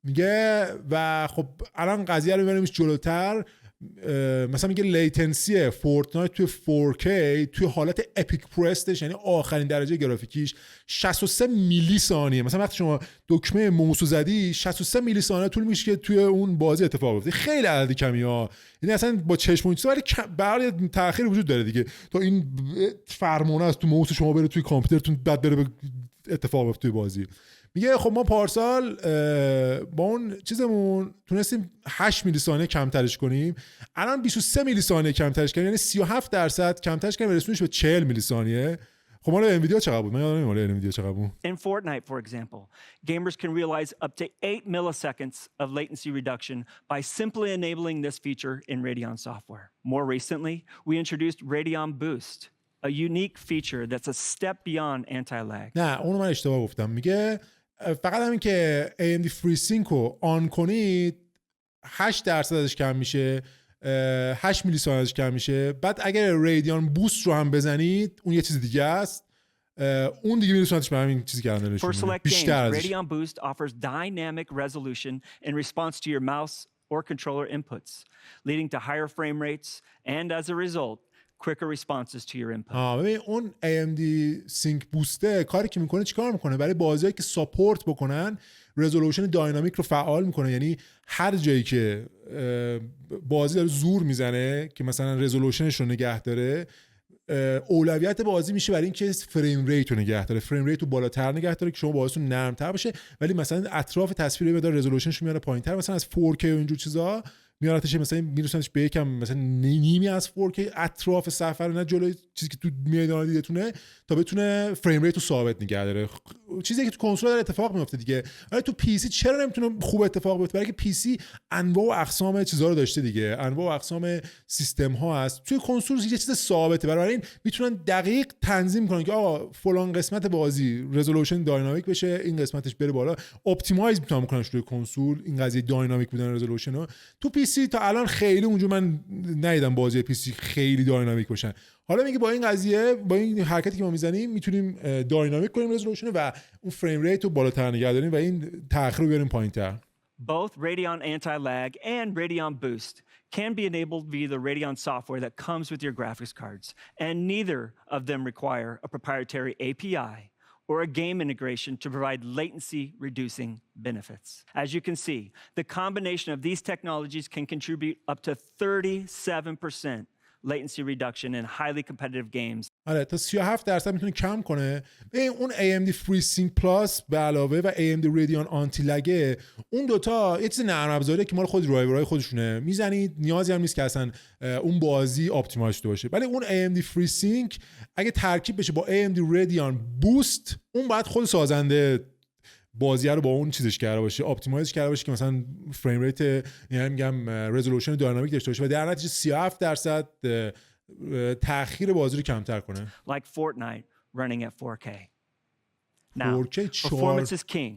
Speaker 1: میگه و خب الان قضیه رو میبریمش جلوتر. مثلا میگه لیتنسی فورتنایت توی 4K توی حالت اپیک پرستش، یعنی آخرین درجه گرافیکیش 63 میلی ثانیه. مثلا وقتی شما دکمه موس زدی 63 میلی ثانیه طول میشه که توی اون بازی اتفاق بیفته. خیلی عدد کمی ها، یعنی اصلا با چشم و ولی برای تأخیر وجود داره دیگه تا این فرمانه از تو موس شما بره توی کامپیوترتون بعد بره اتفاق بیفته توی بازی. میگه خب ما پارسال با اون چیزمون تونستیم 8 میلی ثانیه کمترش کنیم، الان 23 میلی ثانیه کمترش کردیم، یعنی 37% کمترش کردیم برسونیش به 40 میلی ثانیه. خب مال انویدیا چقدر بود؟ من یادم نمیاد انویدیا چقدر بود.
Speaker 4: In Fortnite, for example, gamers can realize up to 8 milliseconds of latency reduction by simply enabling this feature in Radeon software. More recently, we introduced Radeon Boost. a unique feature that's a step beyond anti-lag.
Speaker 1: نه اونو من اشتباه گفتم. میگه فقط همین که AMD FreeSync رو آن کنید 8% ازش کم میشه، 8 میلی ثانیه ازش کم میشه. بعد اگر رادیان بوست رو هم بزنید اون یه چیز دیگه است، اون دیگه میرسونتش به همین چیزی که الان
Speaker 4: For
Speaker 1: نشون میده.
Speaker 4: select games,
Speaker 1: بیشتر ازش.
Speaker 4: Radeon Boost offers dynamic resolution in response to your mouse or controller inputs, leading to higher frame rates and as a result, quicker responses to your input.
Speaker 1: ببین اون AMD Sync بوسته کاری که میکنه چیکار میکنه؟ برای بازیایی که ساپورت بکنن رزولوشن داینامیک رو فعال میکنه. یعنی هر جایی که بازی داره زور میزنه که مثلا رزولوشنش رو نگه داره، اولویت بازی میشه برای اینکه فریم ریت رو نگه داره، فریم ریت رو بالاتر نگه داره که شما بازیتون نرم‌تر باشه، ولی مثلا اطراف تصویر بدار رزولوشنش رو میاره پایین‌تر، مثلا از 4K و اینجور چیزا میارتش مثلا میرسونش به یکم مثلا نیمی از 4K اطراف صفحه رو، نه جلوی چیزی که تو میدان دیدتونه، تا بتونه فریم ریت رو ثابت نگه داره. چیزی که تو کنسول داره اتفاق میفته دیگه. ولی تو پی سی چرا نمیتونه خوب اتفاق بیفته؟ برای که پی سی انواع و اقسام چیزا رو داشته دیگه، انواع و اقسام سیستم ها هست. توی کنسول یه چیز ثابته، برای این میتونن دقیق تنظیم کنن که آقا فلان قسمت بازی رزولوشن داینامیک بشه، این قسمتش بره بالا. اپتیمایز میتونن کنن روی کنسول این قضیه داینامیک بودن رزولوشن رو. تو پی سی تا الان خیلی اونجا من ندیدم بازی پی سی خیلی داینامیک باشن. حالا میگه با این قضیه، با این حرکتی که ما میزنیم میتونیم داینامیک کنیم رزولوشن و اون فریم ریت رو بالاتر نگه داریم و این تأخیر رو بیاریم پایین‌تر.
Speaker 4: Both Radeon Anti-Lag and Radeon Boost can be enabled via the Radeon software that comes with your graphics cards, and neither of them require a proprietary API or a game integration to provide latency-reducing benefits. As you can see, the combination of these technologies can contribute up to 37% latency reduction in highly competitive games.
Speaker 1: آره تا 37% میتونه کم کنه. به اون AMD FreeSync Plus به علاوه و AMD Radeon Anti-Lag، اون دوتا یه چیز نرم افزاریه که مال خود درایورهای خودشونه، میزنید نیازی هم نیست که اصلا اون بازی اپتیمایز شده باشه. ولی اون AMD FreeSync اگه ترکیب بشه با AMD Radeon Boost، اون باید خود سازنده بازی رو با اون چیزش کرده باشه، اپتیمایز کرده باشه که مثلا فریم ریت، یعنی میگم رزولوشن داینامیک داشته باشه و در نتیجه 37% تأخیر بازی رو کمتر کنه.
Speaker 4: Like Fortnite running at 4K. Now,
Speaker 1: 4K
Speaker 4: performance is king.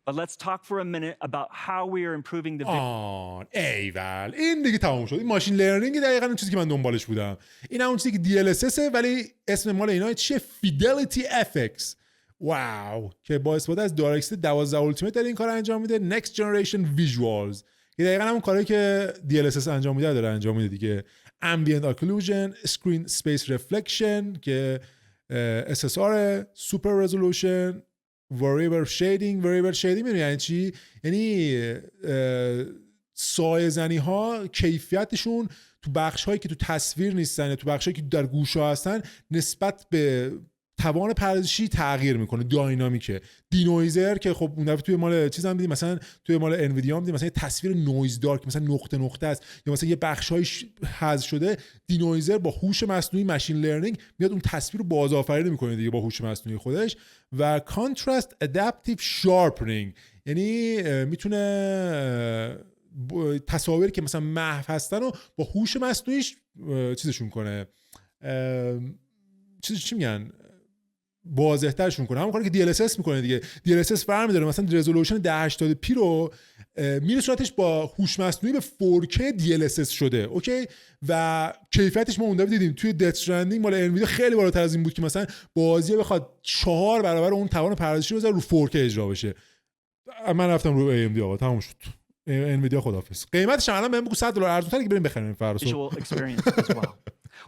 Speaker 4: But let's talk for a minute about how we are improving the video.
Speaker 1: ایول این دیگه تموم شد. این ماشین لرنینگ دقیقاً اون چیزی که من دنبالش بودم. این اون چیزی که DLSS ولی اسم مال اینا چیه؟ FidelityFx. واو، که با استفاده از دارکس 12 اولتیمیت داره این کار انجام میده. Next Generation Visuals که دقیقاً همون کاری که DLSS انجام میده داره انجام میده دیگه. Ambient Occlusion, Screen Space Reflection که SSR، Super Resolution، Variable Shading میدونی یعنی چی؟ یعنی سایه زنی ها کیفیتشون تو بخش هایی که تو تصویر نیستن، تو بخش هایی که در گوشه هستن نسبت به توان پردازشی تغییر میکنه، داینامیکه. دینویزر که خب اون دفعه توی مال چیز هم دیدیم، مثلا توی مال انویدیا هم دیدیم، مثلا یه تصویر نویز دار که مثلا نقطه نقطه است یا مثلا یه بخشایش حذف شده، دینویزر با هوش مصنوعی ماشین لرنینگ میاد اون تصویر رو بازآفرینی میکنه دیگه با هوش مصنوعی خودش. و کانتراست ادپتیو شارپنینگ یعنی میتونه تصاویری که مثلا محو هستن رو با هوش مصنوعیش چیزشون کنه، چی میگن، واضح‌ترشون کنه. همون کاری که DLSS میکنه دیگه. DLSS فرق داره، مثلا رزولوشن 1080p رو میرسونتش با هوش مصنوعی به 4K DLSS شده، اوکی، و کیفیتش ما اون دفعه دیدیم توی دث استرندینگ مال انویدیا خیلی بالاتر از این بود که مثلا بازی بخواد 4 برابر اون توان پردازشی رو بذاره رو 4K اجرا بشه. من رفتم رو AMD آقا، تموم شد. انویدیا خداحافظ. قیمتش الان بهم بگو $100 ارزون‌تره که بریم بخریم فردا.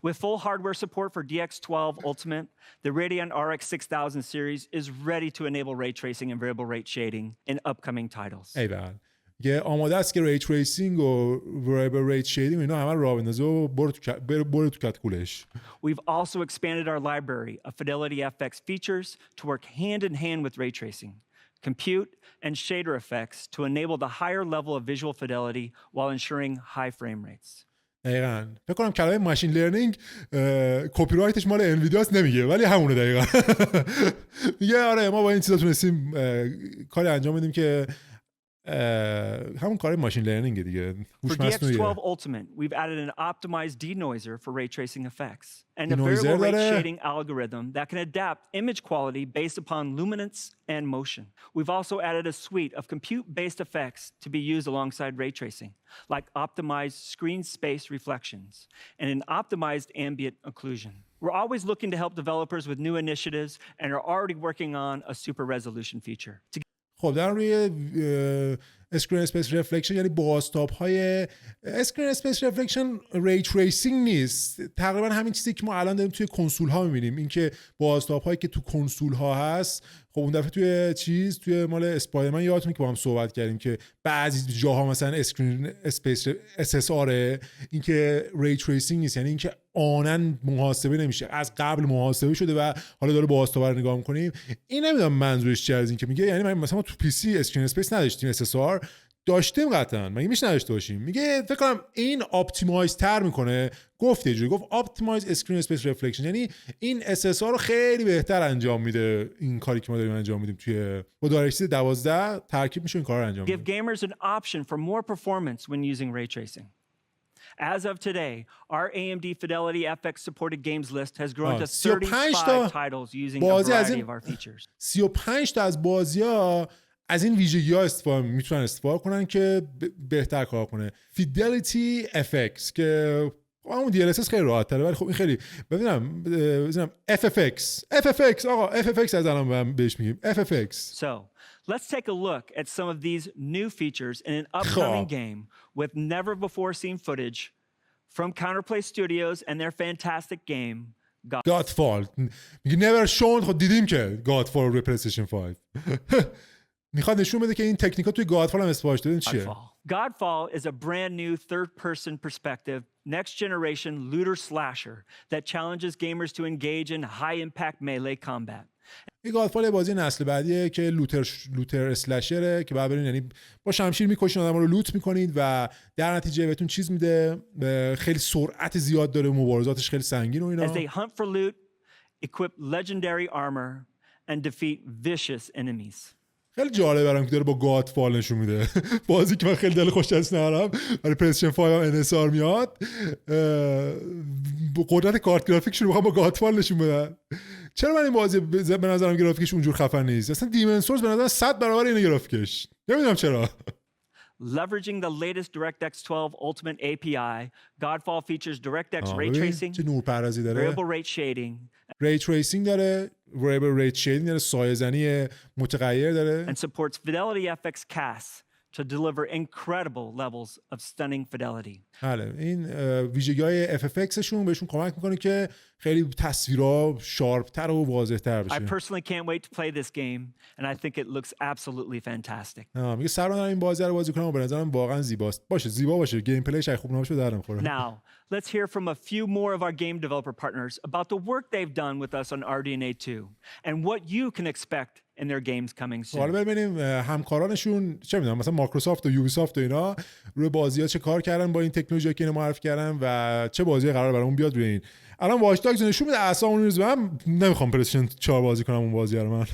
Speaker 4: With full hardware support for DX12 Ultimate, the Radeon RX 6000 series is ready to enable ray tracing and variable rate shading in upcoming titles.
Speaker 1: ایول. یه آماده است که ری تریسینگ و variable rate shading اینا همه راه بندازه و برو تو کتکولش.
Speaker 4: We've also expanded our library of FidelityFx features to work hand in hand with ray tracing, compute, and shader effects to enable the higher level of visual fidelity while ensuring high frame rates.
Speaker 1: دقیقاً. فکر کنم کلمه ماشین لرنینگ کپی رایتش مال انویدیاست نمیگه، ولی همونه دقیقاً. میگه آره ما با این چیزا تونستیم کاری انجام بدیم که همون کار ماشین لرنینگ دیگه.
Speaker 4: For the X12 Ultimate, we've added an optimized denoiser for ray tracing effects and a variable rate shading algorithm that can adapt image quality based upon luminance and motion. We've also added a suite of compute-based effects to be used alongside ray tracing, like optimized screen space reflections and an optimized ambient occlusion. We're always looking to help developers with new initiatives and are already working on a super resolution feature.
Speaker 1: خب در روی اسکرین اسپیس رفلکشن، یعنی بازتاب های اسکرین اسپیس رفلکشن ری تریسینگ نیست، تقریبا همین چیزی که ما الان داریم توی کنسول ها میبینیم، این که بازتاب هایی که تو کنسول ها هست. خب اون دفعه توی مال اسپایدرمن یادتونه که با هم صحبت کردیم که بعضی جاها مثلا اسکرین اسپیس اس اس آر، این که ری تریسینگ نیست، یعنی این که آنن محاسبه نمیشه، از قبل محاسبه شده و حالا داره بازتاب رو نگاه میکنیم. این نمیدونم منظورش چیه از این که میگه، یعنی مثلا ما تو پی سی اسکرین اسپیس نداشتیم، اس اس آر داشتیم قطعا، مگه میشه نداشته باشیم؟ میگه فکر کنم این اپتیمایز تر میکنه. گفت یه جوری گفت اپتیمایز اسکرین اسپیس رفلکشن، یعنی این اس اس آر رو خیلی بهتر انجام میده. این کاری که ما داریم انجام میدیم توی با دایرکس 12 ترکیب میشه این کار رو انجام میده.
Speaker 4: Give gamers an option for more performance when using ray tracing. As of today, our AMD FidelityFx supported games list has grown to 35 titles using a variety of our features.
Speaker 1: 35 تا از بازی‌ها از این ویژگی‌ها میتونن استفاده کنن که بهتر کار کنه. FidelityFx که همون DLSS خیلی راحت‌تره، ولی خب این خیلی ببینم FFX آقا FFX از الان بهش میگیم FFX.
Speaker 4: So, let's take a look at some of these new features in an upcoming game with never before seen footage from Counterplay Studios and their fantastic game
Speaker 1: Godfall. میگه never shown، خب دیدیم که Godfall روی PlayStation 5. میخواد نشون بده که این تکنیکا توی Godfall هم استفاده شده. چیه؟
Speaker 4: Godfall is a brand new third-person perspective, next-generation looter slasher that challenges gamers to engage in high-impact melee combat.
Speaker 1: این گادفال بازی نسل بعدیه که لوتر اسلشره که بعد برین یعنی با شمشیر میکشین آدم‌ها رو لوت میکنید و در نتیجه بهتون چیز میده، خیلی سرعت زیاد داره، مبارزاتش خیلی سنگین و اینا.
Speaker 4: As they hunt for loot, equip legendary armor and defeat vicious enemies.
Speaker 1: خیلی جالب برام که داره با گادفال نشون میده. بازی که من خیلی دل خوش دست نرم، برای پلی‌استیشن 5 هم NSR میاد، قدرت کارت گرافیکشون رو میخوام با گادفال نشون بدن. چرا من این بازی به نظرم گرافیکش اونجور خفن نیست؟ اصلا دیمن سورس به نظرم 100 برابر اینه گرافیکش. نمیدونم چرا.
Speaker 4: Leveraging the latest DirectX 12 Ultimate API, Godfall features DirectX ray tracing, variable rate shading,
Speaker 1: ray tracing داره، variable rate shading داره، سایه‌زنی متغیر داره،
Speaker 4: and supports FidelityFX CAS to deliver incredible levels of stunning fidelity.
Speaker 1: بله، این ویژگی‌های FFXشون بهشون کمک میکنه که خیلی تصویرها شارپ‌تر و واضح‌تر بشه.
Speaker 4: I personally can't wait to play this game and I think it looks absolutely fantastic.
Speaker 1: میگه سرمایه‌دارم این بازی رو بازی کنم و به نظرم واقعا زیباست. زیبا باشه، گیم پلیش خوب نباشه در نمیخوره.
Speaker 4: Now, let's hear from a few more of our game developer partners about the work they've done with us on RDNA 2 and what you can expect in their games coming soon.
Speaker 1: حالا ببینیم همکارانشون چه می‌دونم، مثلا مایکروسافت و یوبیسافت و اینا روی بازی‌ها چه کار کردن با این تکنولوژی که اینو معرفی کردن و چه بازی قرار برامون بیاد روی این. الان واچ داگز نشون میده، اعصابمون می‌ریزه. من نمیخوام پلی‌استیشن 4 بازی کنم اون بازی رو. من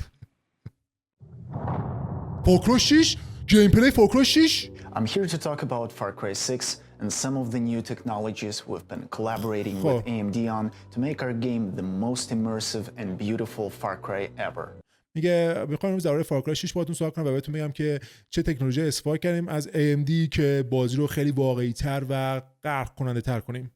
Speaker 1: فارکرای 6 گیم پلی فارکرای 6.
Speaker 5: I'm here to talk about Far Cry 6 and some of the new technologies we've been collaborating with AMD on to make our game the most immersive and beautiful Far Cry ever.
Speaker 1: میگه میخوام امروز درباره فارکرای 6 باهاتون صحبت کنم و بهتون بگم که چه تکنولوژی استفاده کردیم از AMD که بازی رو خیلی واقعی‌تر و غرق کننده تر کنیم.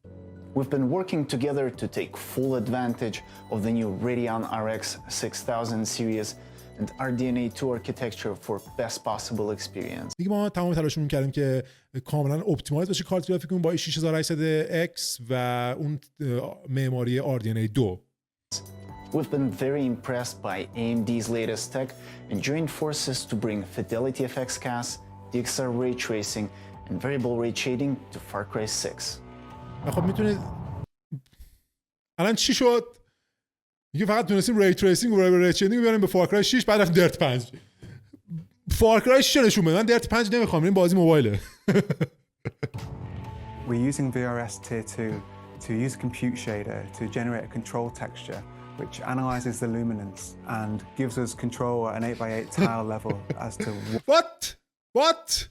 Speaker 5: We've been working together to take full advantage of the new Radeon RX 6000 series and RDNA 2 architecture for best possible experience.
Speaker 1: دیگه ما تمام تلاشمون کردیم که کاملا اپتیمایز بشه کارت گرافیکمون با 6800X و اون معماری RDNA 2.
Speaker 5: We've been very impressed by AMD's latest tech and joined forces to bring FidelityFX CAS, DXR ray tracing, and variable rate shading to Far Cry 6.
Speaker 1: خب میتونید الان چی شد؟ میگه فقط تونستیم ری تریسینگ و variable rate shading بیاریم به فار کرای 6 بعد رفتیم درت 5. فار کرای 6 نشون بده. من درت 5 نمیخوام، این بازی موبایله.
Speaker 6: We're using VRS Tier 2 to use a compute shader to generate a control texture which analyzes the luminance and gives us control at an 8x8 tile level as to
Speaker 1: what وات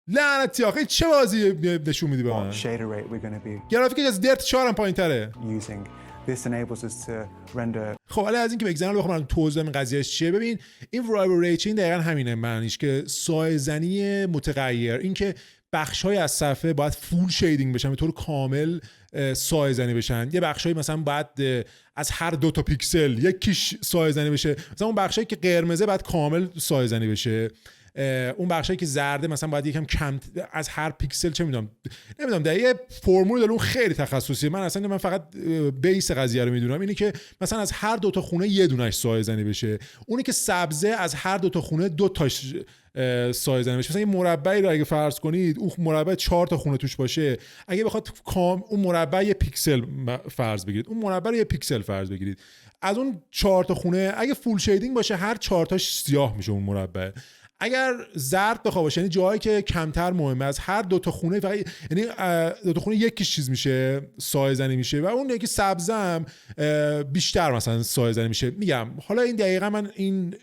Speaker 1: لعنتی آخه چه بازی نشون میدی به من؟ گرافیک از درت 4 هم پایین‌تره.
Speaker 6: This enables us to render.
Speaker 1: خب حالا از این که بگذرم بخوام توضیح بدم قضیه چیه. ببین این ورایبل ریچینگ دقیقاً همینه، معنیش که سایه زنی متغیر، این که بخش‌های از صفحه باید فول شیدینگ بشن، به طور کامل سایه زنی بشن. یه بخشایی مثلا باید از هر 2 تا پیکسل یکیش سایه زنی بشه، مثلا اون بخشایی که قرمزه باید کامل سایه زنی بشه، اون بخشایی که زرده مثلا باید یکم کم از هر پیکسل، چه نمیدونم در یه فرمول داره، اون خیلی تخصصیه. من فقط بیس قضیه رو میدونم، اینه که مثلا از هر 2 تا خونه یه دونش سایه زنی بشه، اونی که سبزه از هر 2 تا خونه 2 تاش سایه زنی بشه. مثلا این مربعی رو اگه فرض کنید اون مربع 4 تا خونه توش باشه، اگه بخواد اون مربع یه پیکسل فرض بگیرید، اون مربع رو یه پیکسل فرض بگیرید، از اون 4 تا خونه اگه فول شیدینگ باشه هر 4 تاش سیاه میشه اون مربع. اگر زرد بخواد باشه، یعنی جایی که کمتر مهمه، از هر 2 تا خونه فقط، یعنی 2 تا خونه یکیش چیز میشه سایه زنی میشه و اون یکی سبزم بیشتر مثلا سایه زنی میشه. میگم حالا این دقیقاً من این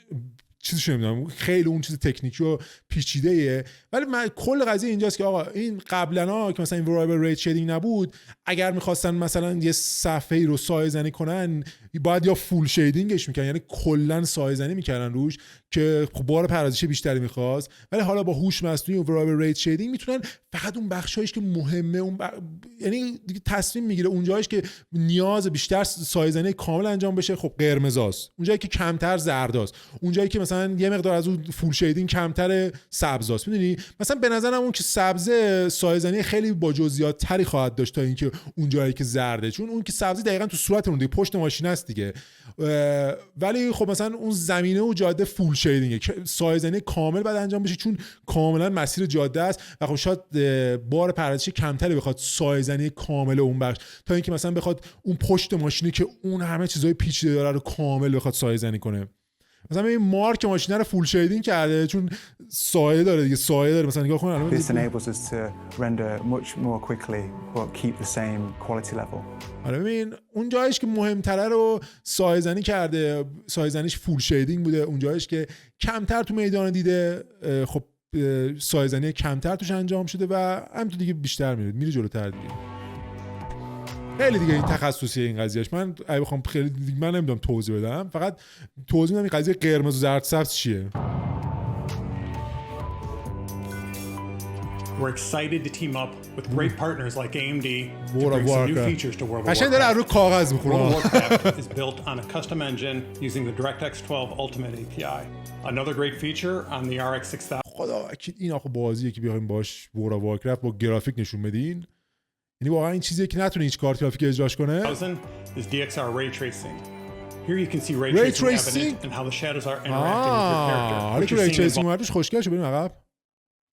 Speaker 1: چیزی نمیدونم، خیلی اون چیز تکنیکی و پیچیده ایه، ولی من کل قضیه اینجاست که آقا این قبلا که مثلا این ورایبل ریت شیدینگ نبود، اگر میخواستن مثلا یه صفحه‌ای رو سایه زنی کنن باید یا فول شیدینگش میکنن، یعنی کلا سایه زنی میکردن روش که خب بار پردازش بیشتری میخواست، ولی حالا با هوش مصنوعی و ورایبل ریت شیدینگ میتونن فقط اون بخشایش که مهمه یعنی دیگه تصمیم میگیره اونجایش که نیاز بیشتر سایه زنی کامل انجام بشه خب قرمزاست، اونجایی که کمتر زرداست، اونجایی که مثلا یه مقدار از اون فول شیدینگ کمتر سبزاست. میدونی مثلا به نظرم اون که سبز سایه زنی خیلی با جزئیات تری خواهد داشت تا اینکه اونجایی که زرده، چون اون که سبزی دقیقاً تو صورت اون دیگه پشت ماشین است دیگه، ولی خب مثلا اون زمینه و جاده فول شیدینگه، سایه زنی کامل بعد انجام بشه چون کاملا مسیر جاده است و خب شاید بار پردازشی کمتری بخواد سایه زنی کامل اون بخش تا اینکه مثلا بخواد اون پشت ماشینی که اون همه چیزای پیچیده داره رو کامل بخواد سایه زنی کنه. مثلا این مارک ماشین رو فول شیدینگ کرده چون سایه داره دیگه، سایه داره. مثلا نگاه کن الان
Speaker 6: This enables us to render much more quickly but keep the same quality level.
Speaker 1: حالا ببین اون جایش که مهمتره رو سایه زنی کرده، سایه زنیش فول شیدینگ بوده، اون جایش که کمتر تو میدان دیده خب سایه زنی کمتر توش انجام شده و همینطور دیگه بیشتر میره جلوتر دیگه. خیلی دیگه این تخصصیه این قضیهش. من اگه بخوام خیلی دیگه من نمیدونم توضیح بدم، فقط توضیح میدم این قضیه قرمز و زرد سبز چیه.
Speaker 7: We're excited to team up with great partners like AMD to
Speaker 1: World of
Speaker 7: bring some new
Speaker 1: Warcraft.
Speaker 7: features to World of
Speaker 1: قشنگ داره رو کاغذ
Speaker 7: Warcraft.
Speaker 1: میخونه.
Speaker 7: World of Warcraft is built on a custom engine using the DirectX 12 Ultimate API. Another great feature on the RX 6000.
Speaker 1: خدا اکید این آخه بازیه که بیایم باش World of Warcraft با گرافیک نشون بدین. یعنی واقعا این چیزیه که نتونه هیچ کارت گرافیکی اجراش کنه.
Speaker 7: is DXR ray tracing. Here you can see ray tracing evident and how the shadows are interacting with your character.
Speaker 1: حالا که ری تریسینگ اومدش خوشگل شد. بریم عقب.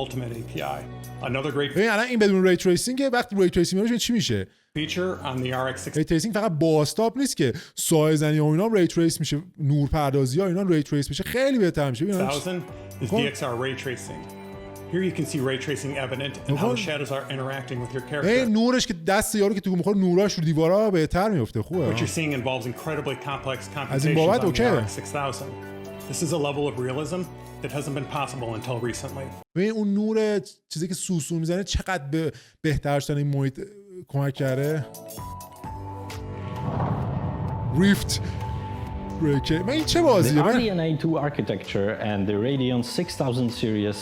Speaker 7: Ultimate API. Another great
Speaker 1: ببین الان این بدون ری تریسینگ وقتی ری تریسینگ میشه چی میشه؟
Speaker 7: feature on the RX 6000.
Speaker 1: ری تریسینگ فقط بازتاب نیست که سایه زنی و اینا ری تریس میشه، نور پردازی ها اینا ری تریس میشه، خیلی بهتر میشه. ببین
Speaker 7: 1000 is DXR ray tracing. Here you can see ray tracing evident and how the shadows are interacting with your character.
Speaker 1: این نورش که دست یارو که تو میخوره نوراش رو دیوارا بهتر میفته. خوبه.
Speaker 7: What you're seeing involves incredibly complex
Speaker 1: از این
Speaker 7: computations
Speaker 1: بابت
Speaker 7: on the
Speaker 1: اوکی.
Speaker 7: RX 6000. This is a level of realism that hasn't been possible until recently.
Speaker 1: ببین اون نور چیزی که سوسو میزنه چقدر به بهتر شدن این محیط کمک کرده. ریفت من این چه بازیه؟
Speaker 8: The RDNA 2 architecture and the Radeon 6000 series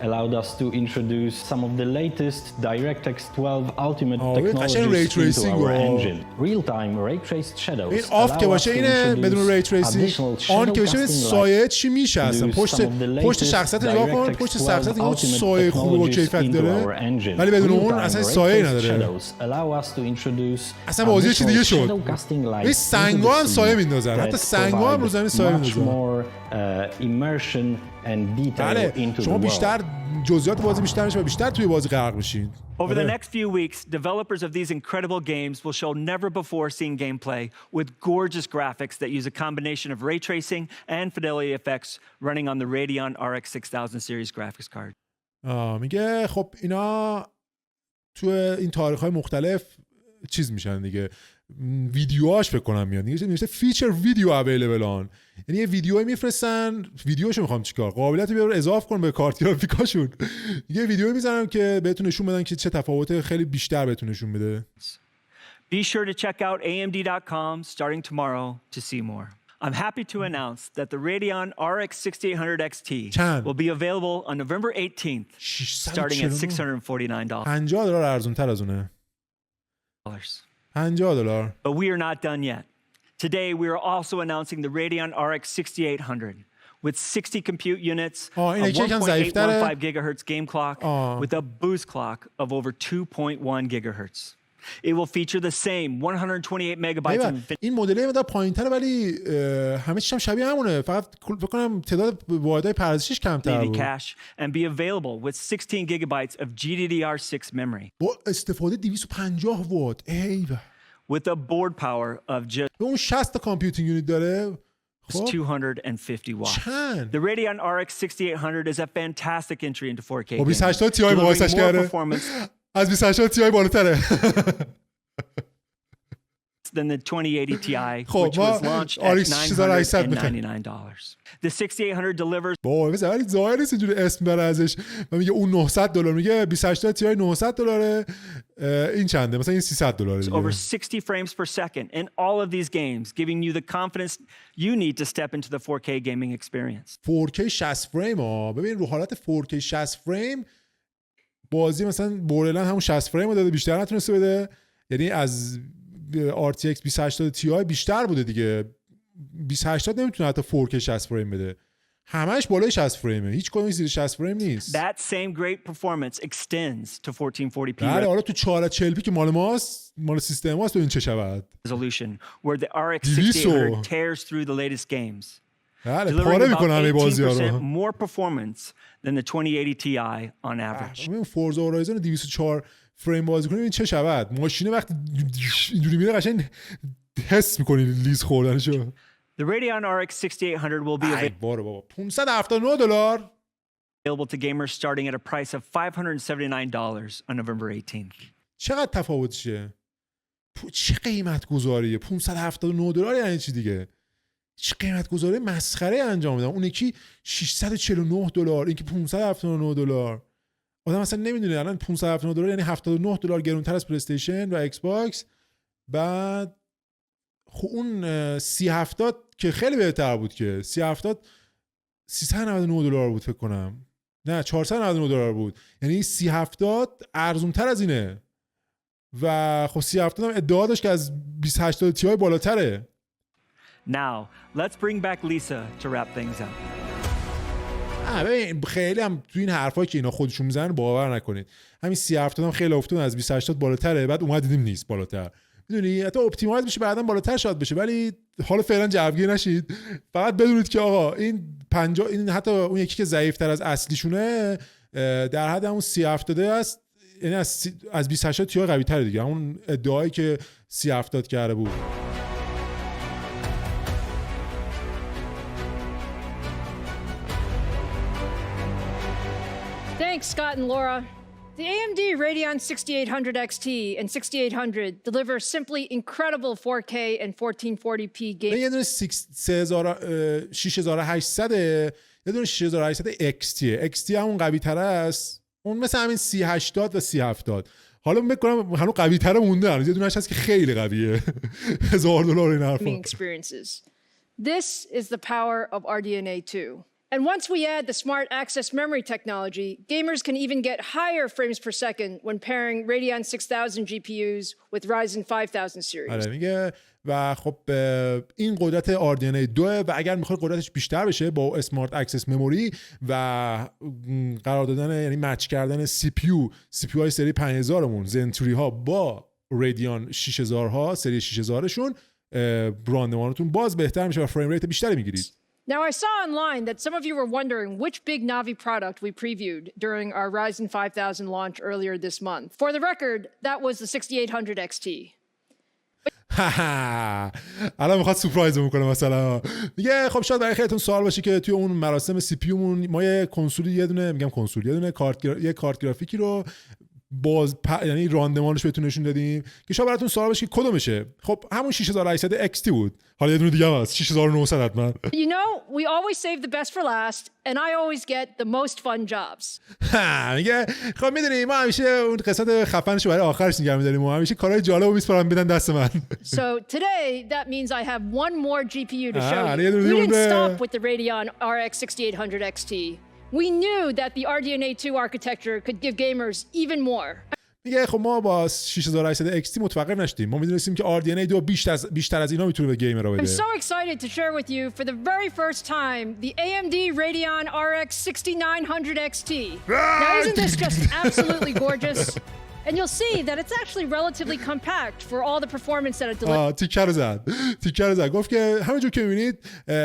Speaker 8: allowed us to introduce some of the latest DirectX 12 Ultimate technologies into our engine. Real-time ray-traced shadows.
Speaker 1: این آف که باشه اینه بدون ری تریسینگ، آن که باشه سایه چی میشه اصلا پشت شخصیت نگاه کن، پشت شخصیت اون سایه خوب و کیفیت داره ولی بدون اون اصلا سایه نداره. اصلا بازی چی دیگه شد. این سنگا هم سایه میندازن، حتی سنگا هم رو زمین سایه میندازن. بله شما بیشتر جزئیات بازی بیشتر میشه و بیشتر توی بازی غرق میشین.
Speaker 4: Over the next few weeks, developers of these incredible games will show never-before-seen gameplay with gorgeous graphics that use a combination of ray tracing and FidelityFx running on the Radeon RX 6000 series graphics card.
Speaker 1: میگه خب اینا تو این تاریخ‌های مختلف چیز میشن دیگه، ویدیوهاش فکر کنم میاد. نوشته فیچر ویدیو اویلیبل آن، یعنی یه ویدیو میفرستن، ویدیوشو میخوام چیکار، قابلیت بیار اضافه کن به کارت گرافیکاشون. یه ویدیو میذارم که بهتون نشون بدن که چه تفاوت خیلی بیشتر بهتون نشون میده.
Speaker 4: Be sure to check out amd.com starting tomorrow to see more. I'm happy to announce that the Radeon RX 6800 XT will be available on November 18th, starting at $649.
Speaker 1: $50 ارزان‌تر از اونه. $50.
Speaker 4: But we are not done yet. Today, we are also announcing the Radeon RX 6800 with 60 compute units, a 1.815 gigahertz game clock with a boost clock of over 2.1 gigahertz. It will feature the same 128 megabytes of
Speaker 1: این مدل مدار پایین‌تره ولی همه چیش هم شبیه همونه، فقط فکر کنم تعداد واحدهای پردازشیش کمتر بود.
Speaker 4: cache and be available with 16 gigabytes of GDDR6 memory.
Speaker 1: با استفاده 250 وات. ایوه.
Speaker 4: With a board power of just
Speaker 1: اون 60 تا کامپیوتینگ یونیت داره.
Speaker 4: 250 watts. The Radeon RX 6800 is a fantastic entry into 4K.
Speaker 1: با 28 تی مقایسش کرده. از 28 تی بالاتره.
Speaker 4: Than the 2080 Ti, which was launched at $999. The 6800 delivers.
Speaker 1: بابا ولی ظاهر نیست اینجوری اسم بره ازش و میگه اون $900 میگه 28 تی $900 این چنده مثلا این $300 دیگه.
Speaker 4: Over 60 frames per second in all of these games, giving you the confidence you need to step into the 4K gaming experience.
Speaker 1: 4K 60 فریم ببین رو حالت 4K 60 فریم بازی مثلا بورلند همون 60 فریم رو داده، بیشتر نتونسته بده، یعنی از RTX 2080 Ti بیشتر بوده دیگه. 2080 نمیتونه حتی 4K 60 فریم بده، همش بالای 60 فریمه، هیچ کدومش زیر 60 فریم نیست.
Speaker 4: That same great performance extends to 1440p.
Speaker 1: بله حالا تو 440p که مال ماست، مال سیستم ماست، ببین چه شود.
Speaker 4: Resolution where the RX 6800 tears through the latest games.
Speaker 1: بله پاره میکنه همه بازی‌ها رو.
Speaker 4: More performance than the 2080 Ti on average.
Speaker 1: ببین فورزا هورایزون 204 فریم بازی کنی ببین چه شود. ماشینه وقتی اینجوری میره قشنگ حس می‌کنی لیز خوردنشو.
Speaker 4: The Radeon RX 6800 will be
Speaker 1: available $579
Speaker 4: to gamers starting at a price of $579 on November 18th.
Speaker 1: چقدر تفاوتشه؟ چه قیمت گذاریه؟ $579 یعنی چی دیگه؟ چه قیمت گذاری مسخره انجام میدن. اون یکی $649، این که $579. آدم اصلا نمیدونه الان $579 یعنی $79 گرونتر از پلی استیشن و ایکس باکس. بعد خب اون 3070 که خیلی بهتر بود، که 3070 $399 بود فکر کنم، نه $499 بود، یعنی 3070 ارزونتر از اینه و خب 3070 هم ادعا داشت که از 2080 تی بالاتره.
Speaker 4: Now, let's bring back Lisa to wrap things up.
Speaker 1: ببین خیلی هم تو این حرفایی که اینا خودشون میزنن باور نکنید. همین 3070 هم خیلی افتاد از 2080 بالاتره، بعد اومد دیدیم نیست بالاتر. میدونی حتی اپتیمایز بشه بعداً بالاتر شاید بشه، ولی حالا فعلا جوگیر نشید. فقط بدونید که آقا این 50 این حتی اون یکی که ضعیف‌تر از اصلیشونه در حد همون 3070 است، یعنی از 2080 تی قوی‌تره دیگه، همون ادعایی که 3070 کرده بود.
Speaker 2: Thanks, Scott and Laura. The AMD Radeon 6800 XT and 6800 deliver simply incredible 4K and 1440p games.
Speaker 1: یه دونه 6800 یه دونه 6800 XT همون قوی تره است، اون مثل همین 3080 و 3070. حالا میگم هنوز قوی تره مونده، هنوز یه دونهش هست که خیلی قویه. $1000 این حرفا.
Speaker 2: Experiences. This is the power of RDNA 2. And once we add the smart access memory technology, gamers can even get higher frames per second when pairing Radeon 6000 GPUs with Ryzen 5000 series.
Speaker 1: آره میگه و خب این قدرت RDNA 2 و اگر میخواد قدرتش بیشتر بشه با اسمارت اکسس مموری و قرار دادن یعنی مچ کردن CPU های سری 5000 مون زنتوری ها با رادیون 6000 ها سری 6000 شون راندمانتون باز بهتر میشه و فریم ریت بیشتری میگیرید.
Speaker 2: Now, I saw online that some of you were wondering which big Navi product we previewed during our Ryzen 5000 launch earlier this month. For the record, that was the 6800 XT.
Speaker 1: الان میخواد سورپرایز میکنه مثلا میگه خب شاید برای خیلیتون سوال باشه که توی اون مراسم سی پی یومون ما یه کنسولی یه دونه کارت گرافیکی رو یعنی راندمانش بهتون نشون دادیم که شاید براتون سوال باشه که کدومشه. خب همون 6800 XT بود. حالا یه دونه دیگه هم هست 6900 حتما.
Speaker 2: You know, we always save the best for last and I always get the most fun jobs.
Speaker 1: میگه خب میدونی ما همیشه اون قسمت خفنشو برای آخرش نگه می‌داریم و همیشه کارهای جالبو میسپارن بدن دست من.
Speaker 2: So today that means I have one more GPU to show you. We didn't stop with the Radeon RX 6800 XT. We knew that the RDNA 2 architecture could give gamers even more.
Speaker 1: میگه خب ما با 6800 XT متوقف نشدیم. ما میدونستیم که RDNA 2 بیشتر از اینا میتونه به گیمرها بده.
Speaker 2: I'm so excited to share with you for the very first time the AMD Radeon RX 6900 XT. Now isn't this just absolutely gorgeous? And you'll see that it's actually relatively compact for all the performance that it delivers.
Speaker 1: تیکر زد. گفت که همونجور که میبینید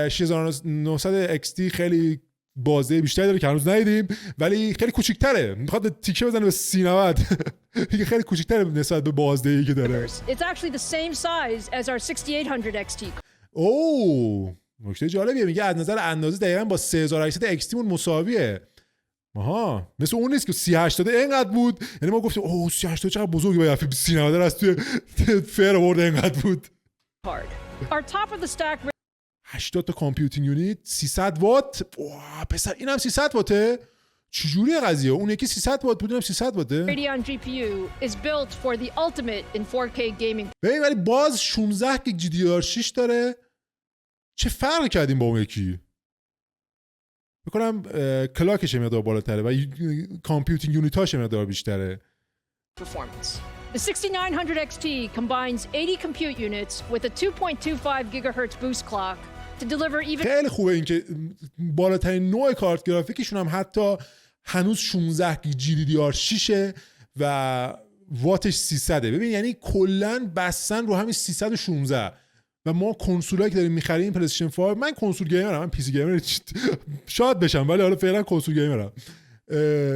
Speaker 1: 6900 XT خیلی بازدهی بیشتری داره که هنوز ندیدیم ولی خیلی کوچیک‌تره. میخواد تیکه بزنه به 3090. میگه خیلی کوچیک‌تره نسبت به بازدهی که داره.
Speaker 2: It's actually the same size as our 6800 XT.
Speaker 1: اوه نکته جالبیه. میگه از نظر اندازه دقیقاً با 3800 XT مون مساویه. آها مثل اون نیست که 3080 اینقدر بود. یعنی ما گفتیم اوه 3080 چقدر بزرگه با 3090 از توی فرورد اینقدر بود.
Speaker 2: Our top of the stack
Speaker 1: 80 تا کامپیوتینگ یونیت 300 وات. واه پسر اینم 300 واته. چجوریه قضیه؟ اون یکی 300 وات بود، اینم 300 واته.
Speaker 2: Radeon GPU is built for the ultimate in 4K gaming.
Speaker 1: ببین ولی باز 16 گیگ GDDR6 داره. چه فرقی کردیم با اون یکی؟ می‌کنم کلاکش مقدار بالاتره و کامپیوتینگ یونیتاش مقدار بیشتره.
Speaker 2: Performance. The 6900 XT combines 80 compute units with a 2.25 gigahertz boost clock to deliver even.
Speaker 1: خیلی خوبه این که بالاترین نوع کارت گرافیکشون هم حتی هنوز 16 گیگ GDDR6 و واتش 300. ببین یعنی کلا بسن رو همین 316 و ما کنسولایی که داریم می‌خریم پلی استیشن 5. من کنسول گیمرم، من پی سی گیمر شاید بشم ولی حالا فعلا کنسول گیمرم.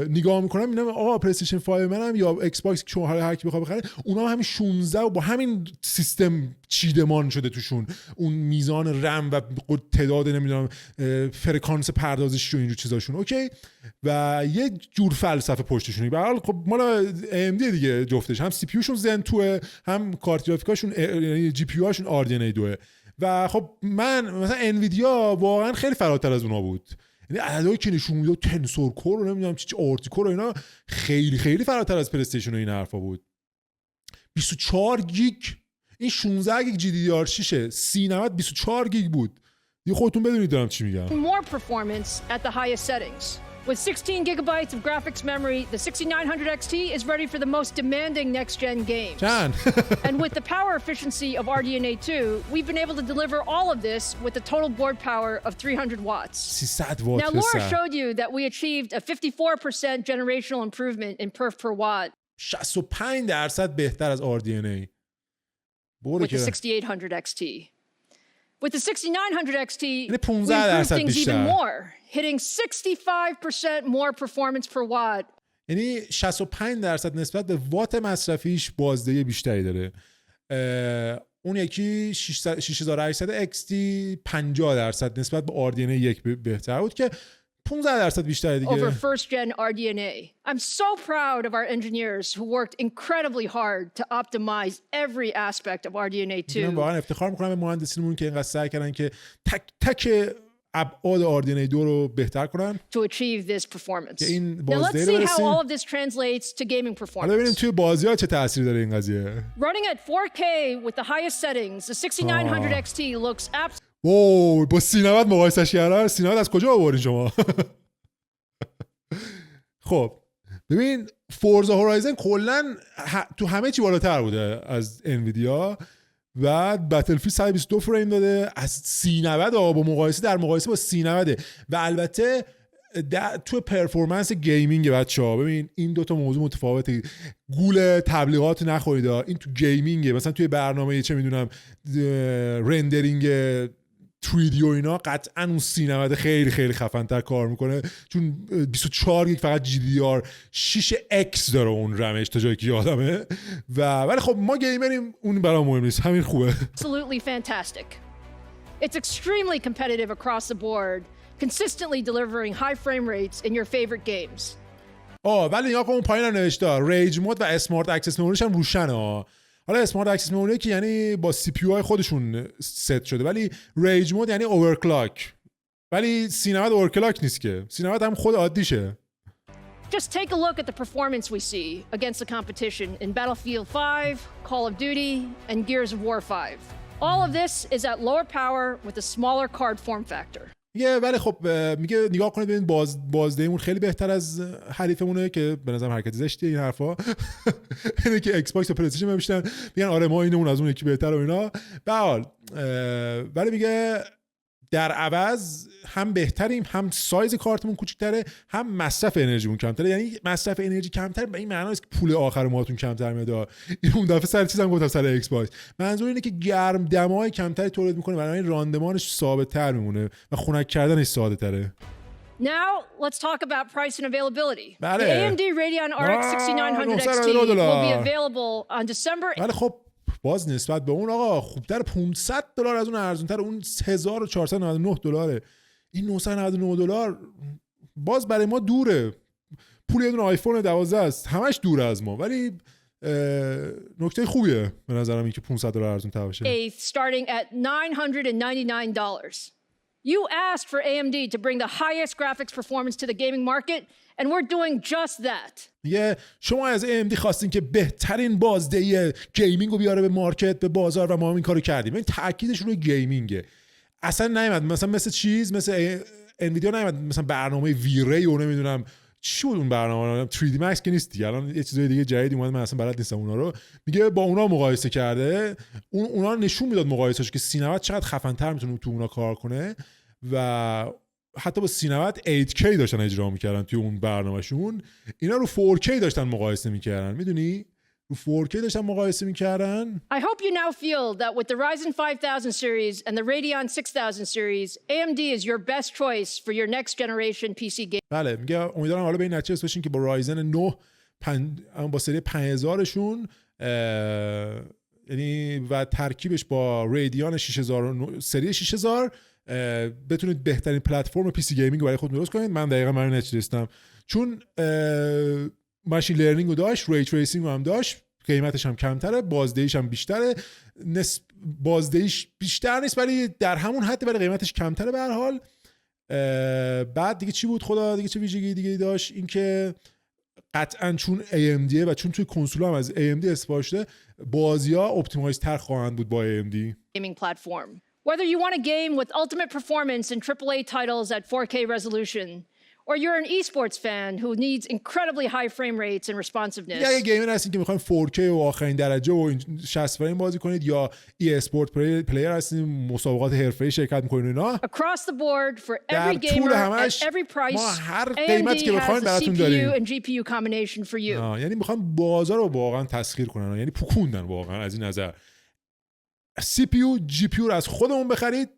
Speaker 1: نگاه میکنم میبینم آقا پلی استیشن 5 منم یا ایکس باکس که هر کی بخواد بخره اونا هم همین 16 و با همین سیستم چیدمان شده توشون. اون میزان رم و تعداد نمیدونم فرکانس پردازشی و اینجور چیزاشون اوکی و یه جور فلسفه پشتشونه. به هر حال خب مال AMD دیگه جفتش، هم سی پی یوشون زن 2 هم کارت گرافیکاشون یعنی جی پی یو هاشون RDNA 2 و خب من مثلا انویدیا واقعا خیلی فراتر از اونها بود. یعنی عددهایی که نشون میداد تنسور کور و نمیدونم چی آرتی کور و اینا خیلی خیلی فراتر از پلی استیشن و این حرفا بود. 24 گیگ این 16 گیگ GDDR6 3090 24 گیگ بود. دیگه خودتون بدونید دارم چی میگم.
Speaker 2: more performance at the highest settings. With 16 gigabytes of graphics memory, the 6900 XT is ready for the most demanding next-gen games. And with the power efficiency of RDNA 2, we've been able to deliver all of this with a total board power of 300 watts. Now, Laura showed you that we achieved a 54% generational improvement in perf per watt.
Speaker 1: 65% بهتر از RDNA.
Speaker 2: With the 6800 XT. With the 6900 XT, we improved things even more, hitting 65% more performance per watt.
Speaker 1: یعنی 65% نسبت به وات مصرفیش بازدهی بیشتری داره. اون یکی 6800 XT 50% نسبت به RDNA 1 بهتر بود که 15% بیشتر دیگه.
Speaker 2: Over first gen RDNA. I'm so proud of our engineers who worked incredibly hard to optimize every aspect of RDNA 2.
Speaker 1: من واقعا افتخار میکنم به مهندسینمون که اینقدر سعی کردن که تک ابعاد RDNA 2 رو بهتر کنن.
Speaker 2: To achieve this performance.
Speaker 1: Now
Speaker 2: let's see how all of this translates to gaming performance.
Speaker 1: حالا ببینیم توی بازی‌ها چه تأثیری داره این قضیه.
Speaker 2: Running at 4K with the highest settings, the 6900 XT looks absolutely
Speaker 1: اوه با 3090 مقایسش کردن. 3090 از کجا آوردین شما؟ خب ببین فورزا هورایزن کلا تو همه چی بالاتر بوده از انویدیا و بتلفیلد 122 فریم داده از 3090 با مقایسه در مقایسه با 3090 و البته تو پرفورمنس گیمینگ بچه‌ها ببین این دوتا موضوع متفاوته. گول تبلیغات نخورید این تو گیمینگه. مثلا توی برنامه چه میدونم رندرینگ 3D و اینا قطعا اون 3090 خیلی خیلی خفن‌تر کار میکنه چون 24 گیگ فقط GDDR 6X داره اون رمش تا جایی که یادمه ولی خب ما گیمریم اون برام مهم نیست همین خوبه.
Speaker 2: Absolutely fantastic. It's extremely competitive across the board, consistently delivering high frame rates in your favorite games.
Speaker 1: ولی نگاه کن اون پایین هم نوشته ریج مود و اسمارت اکسس مموریش هم روشنه حالا اسمارت اکسس مموری که یعنی با سی پی یو های خودشون ست شده، ولی ریج مود یعنی اورکلاک، ولی 3090 اورکلاک نیست که، 3090 هم خود عادیشه.
Speaker 2: Just take a look at the performance we see against the competition in Battlefield 5, Call of Duty, and Gears of War 5. All of this is at lower power with a smaller card form factor.
Speaker 1: ولی خب میگه نگاه کنید ببین بازدهیمون خیلی بهتر از حریفمونه که به نظرم حرکت زشته این حرفا. اینه که ایکس باکس و پلی استیشن میشن میگن آره ما اینمون از اون یکی بهتره و اینا. به هر حال ولی میگه در عوض هم بهتریم، هم سایز کارتمون کوچیک‌تره، هم مصرف انرژیمون کمتره. یعنی مصرف انرژی کمتر به این معنی است که پول آخر ماهتون کمتر میاد. این اون دفعه سر چیزام گفتم سر ایکس باکس، منظور اینه که گرم دمای کمتری تولید میکنه، برای راندمانش ثابت‌تر میمونه و خنک کردنش ساده‌تره.
Speaker 2: Now, let's talk about price and availability.
Speaker 1: بله.
Speaker 2: The AMD Radeon RX 6900 XT will be available on December.
Speaker 1: ولی خب باز نسبت به اون آقا خوبتر، $500 از اون ارزونتر، اون $1499. این $999 باز برای ما دوره، پول یه دونه آیفون 12 است، همش دوره از ما، ولی نکته خوبیه به نظرم این که $500 ارزونتر باشه.
Speaker 2: Starting at $999. You asked for AMD to bring the highest graphics performance to the gaming market, and we're doing just that.
Speaker 1: شما از AMD خواستین که بهترین بازدهی گیمینگ رو بیاره به مارکت، به بازار، و ما هم این کارو کردیم. این تاکیدش روی گیمینگه. اصلا نیومد مثلا مثل انویدیا نیومد مثلا برنامه ویری و نمیدونم چی بود اون برنامه 3D Max که نیست دیگه، الان یه چیزای دیگه جدیدی اومد، من اصلا بلد نیستم اونا رو. میگه با اونا مقایسه کرده، اونا رو نشون میداد مقایسهش که 3090 چقدر خفن‌تر میتونه تو اونا کار کنه، و حتی با 3090 8K داشتن اجرا میکردن توی اون برنامهشون. اینا رو 4K داشتن مقایسه میکردن، میدونی؟ رو 4K داشتن مقایسه میکردن.
Speaker 2: I hope you now feel that with the Ryzen 5000 series and the Radeon 6000 series, AMD is your best choice for your next generation PC game.
Speaker 1: بله، میگه امیدوارم حالا به این نتیجه رسیدین که با رایزن 9 با سری 5000 شون یعنی و ترکیبش با ریدیان 6000 سری 6000 بتونید بهترین پلتفرم پی سی گیمینگ برای خود درست کنید. من دقیقاً من نتیجه رسیدم، چون ماشین لرنینگ رو داشت، ری تریسینگ رو هم داشت، قیمتش هم کمتره، بازدهیش هم بیشتره. بازدهیش بیشتر نیست ولی در همون حد، ولی قیمتش کمتره به هر حال. بعد دیگه چی بود خدا، دیگه چه ویژگی دیگه داشت؟ این که قطعاً چون AMD و چون توی کنسول هم از AMD استفاده شده، بازی‌ها اپتیمایز تر خواهند بود با AMD.
Speaker 2: Gaming platform. Whether you want a game with ultimate performance and AAA titles at 4K resolution, or you're an esports fan who needs incredibly high frame rates and responsiveness.
Speaker 1: یا گیمر هستین که میخواین 4K و آخرین درجه و 60 فریم بازی کنید، یا اسپورت پلیر هستین مسابقات حرفه‌ای شرکت میکنین اینا.
Speaker 2: Across the board for every gamer at every price,
Speaker 1: ما هر قیمتی که بخواید براتون
Speaker 2: داریم. CPU and GPU combination for you.
Speaker 1: یعنی میخوان بازار رو واقعا تسخیر کنن، یعنی پوکوندن واقعا از این نظر. CPU GPU رو از خودمون بخرید،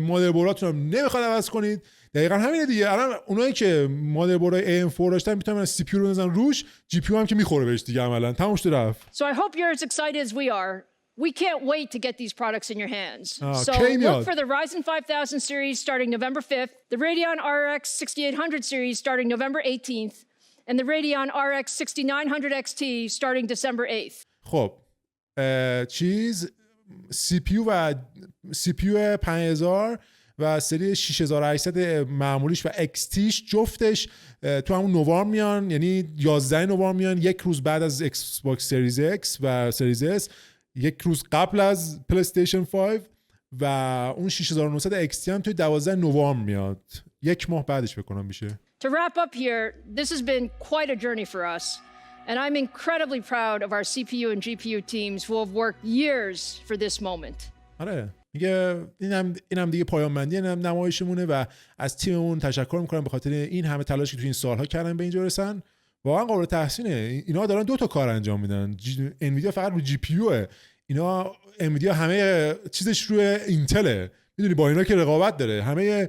Speaker 1: مادربرداتون هم نمیخواد عوض کنید. دقیقاً همینه دیگه. الان اونایی که مادربردهای AM4 داشتن میتونن CPU رو بزنن روش، GPU هم که میخوره بهش دیگه عملاً تموم شده رفت.
Speaker 2: So I hope you're as excited as we are. We can't wait to get these products in your hands. So look for the Ryzen 5000 series starting November 5th, the Radeon RX 6800 series starting November 18th, and the Radeon RX 6900 XT starting December 8th.
Speaker 1: خب CPU 5000 و سری 6800 معمولیش و XTش جفتش تو همون نوامبر میان، یعنی 11 نوامبر میان، یک روز بعد از ایکس باکس سریز X و سریز S، یک روز قبل از پلی استیشن 5، و اون 6900 XT هم توی 12 نوامبر میاد، یک ماه بعدش بکنم میشه.
Speaker 2: To wrap up here, this has been quite a journey for us. And I'm incredibly proud of our CPU and GPU teams who have worked years for this moment.
Speaker 1: آره میگه اینم دیگه پایان بندی نمایشمونه و از تیممون تشکر میکنم به خاطر این همه تلاشی که تو این سالها کردن به اینجا رسن. واقعا قابل تحسینه. اینا دارن دو تا کار انجام میدن. انویدیا فقط رو جی پی یوه، اینا انویدیا همه چیزش روی اینتله، میدونی با اینا که رقابت داره، همه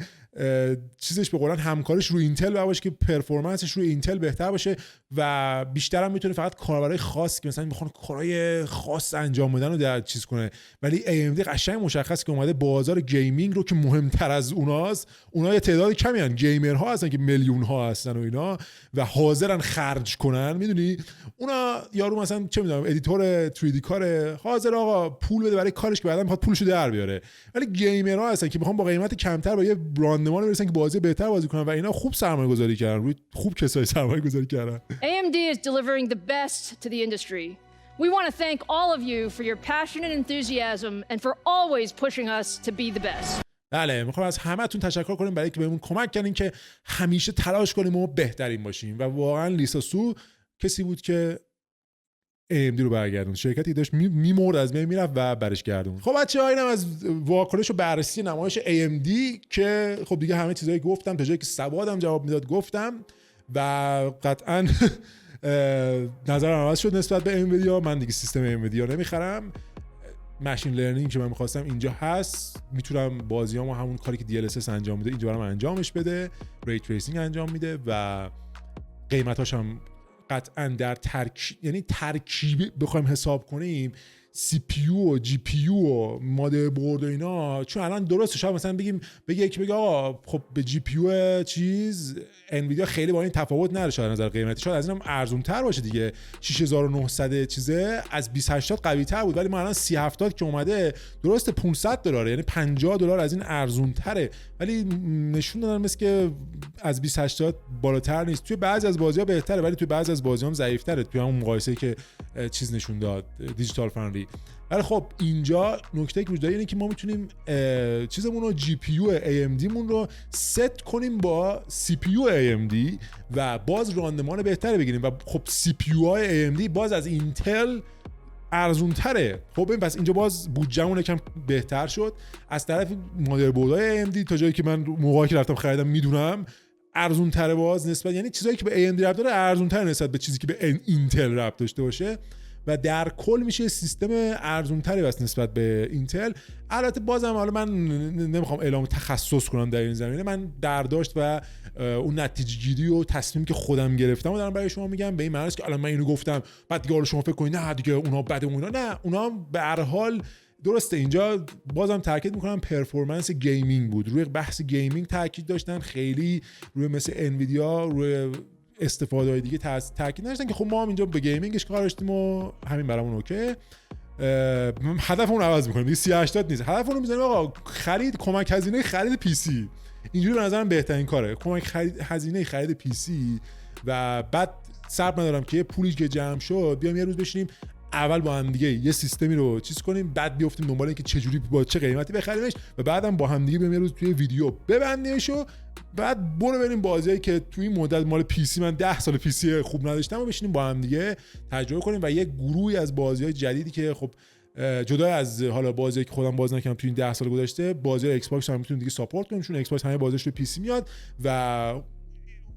Speaker 1: چیزش به قولن همکارش روی اینتل باشه که پرفورمنسش روی اینتل بهتر باشه و بیشتر هم میتونه فقط کاربرای خاص که مثلا میخوان کارهای خاص انجام بدن رو در چیز کنه. ولی AMD قشنگ مشخصه که اومده بازار گیمینگ رو که مهمتر از اوناست، اونها یه تعداد کمی ان، گیمرها هستن که میلیون ها هستن و اینا و حاضرن خرج کنن. میدونی اونا یارو مثلا چه میدونم ادیتور 3D کار، حاضر آقا پول بده برای کارش که بعدا میخواد پولشو در بیاره. ولی گیمرها هستن که میخوان با قیمت کمتر با یه راندمان برسن که بازی بهتر بازی کنن و اینا خوب سرمایه‌گذاری کردن، روی خوب کسایی سرمایه‌گذاری کردن.
Speaker 2: AMD is delivering the best to the industry. We want to thank all of you for your passion and enthusiasm and for always pushing us to be the best.
Speaker 1: بله، میخوام از همه‌تون تشکر کنیم برای اینکه بهمون کمک کردین که همیشه تلاش کنیم و بهترین باشیم و واقعا لیسا کسی بود که AMD رو برگردون. شرکتی داشت میمرد از بین میرفت و برش گردون. خب بچه‌ها اینم از واکنش و بررسی نمایش AMD که خب دیگه همه چیزایی گفتم، تا جایی که سوادم جواب میداد گفتم و قطعاً نظرم عوض شد نسبت به انویدیا. من دیگه سیستم انویدیا نمیخرم. ماشین لرنینگ که من می‌خواستم اینجا هست، میتونم بازیامو همون کاری که DLSS انجام میده اینجا برام انجامش بده، ری تریسینگ انجام میده و قیمتاش هم قطعاً در یعنی ترکیب بخوایم حساب کنیم CPU و GPU و مادربرد و اینا، چون الان درسته شاید مثلا بگه آقا خب به GPU چیز انویدیا خیلی با این تفاوت نداره، شاید نظر قیمتی شاید از اینم ارزون تر باشه دیگه، 6900 چیزه از 2080 قوی تر بود، ولی ما الان 3070 که اومده درسته $500 یعنی $50 از این ارزون تره، ولی نشون دادن مثل که از 2080 بالاتر نیست. توی بعضی از بازی‌ها بهتره ولی توی بعضی از بازی‌ها هم ضعیف‌تره، توی همون مقایسه‌ای که چیز نشون داد دیجیتال فرندلی. ولی خب اینجا نکته که وجود داره اینه که ما میتونیم چیزمون رو GPU AMD مون رو ست کنیم با CPU AMD و باز راندمان بهتری بگیریم و خب CPU های AMD باز از اینتل ارزون تره. خب ببین پس اینجا باز بودجه‌مون یکم بهتر شد. از طرف مادربردهای AMD تا جایی که من موقعی که رفتم خریدم میدونم ارزون تره باز نسبت، یعنی چیزایی که به AMD ربط داره ارزون تره نسبت به چیزی که به اینتل ربط داشته باشه و در کل میشه سیستم ارزون تری بس نسبت به اینتل. البته بازم حالا من نمیخوام اعلام تخصص کنم در این زمینه، من برداشت و اون نتیجه گیری و تصمیمی که خودم گرفتم و دارم برای شما میگم، به این معنی است که الان من اینو گفتم بعد دیگه شما فکر کنید نه دیگه اونا بده، اونا به هر حال درسته. اینجا بازم تاکید میکنم پرفورمنس گیمینگ بود، روی بحث گیمینگ تاکید داشتن، خیلی روی مثل انویدیا روی استفاده های دیگه تاکید نداشتن که خب ما هم اینجا به گیمینگش کار داشتیم و همین برامون اوکی. هدفمون عوض میکنیم دیگه، 3080 نیست، هدفمون رو میذاریم آقا خرید کمک هزینه خرید پی سی. اینجوری به نظرم بهترین کاره، کمک هزینه خرید پی سی و بعد صبر ندارم که پولی که جمع شد بیام یه روز بشینیم اول با هم دیگه یه سیستمی رو چیز کنیم، بعد بیافتیم دنبال اینکه چه جوری با چه قیمتی بخریمش و بعدم با هم دیگه بیام یه روز توی ویدیو ببندیمش و بعد بریم بازیایی که توی این مدت مال پی سی من 10 سال پی سی خوب نداشتم و بشینیم با هم دیگه تجربه کنیم و یه گروهی از بازی‌های جدیدی که خب جدا از حالا بازی که خودم باز نکردم توی این 10 سال گذشته، بازی ایکس باکس هم میتونیم دیگه ساپورت کنیم چون ایکس باکس همه بازیش روی پی سی میاد و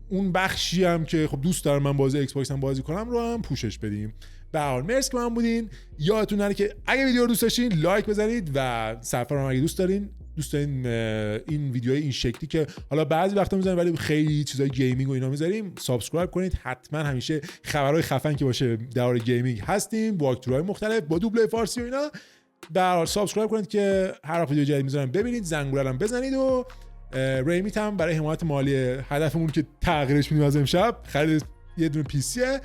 Speaker 1: اون بخشی هم که خب دوست دارم من بازی ایکس باکس هم بازی کنم رو هم پوشش بدیم. به هر حال مرسی که من بودین. یادتون نره که اگه ویدیو رو دوست داشتین لایک بزنید و صفحه رو هم اگه دوست دارین این ویدیوهای این شکلی که حالا بعضی وقتا میذاریم ولی خیلی چیزای گیمینگ و اینا میذاریم سابسکرایب کنید. حتما همیشه خبرهای خفن که باشه در مورد گیمینگ هستیم، واکتورهای مختلف با دوبله فارسی و اینا. به هر حال سابسکرایب کنید که هر وقت ویدیو جدید میذارم ببینید، زنگوله هم بزنید و ریمیت هم برای حمایت مالی هدفمون که تغییرش میدیم از امشب خرید یه دونه پی سیه،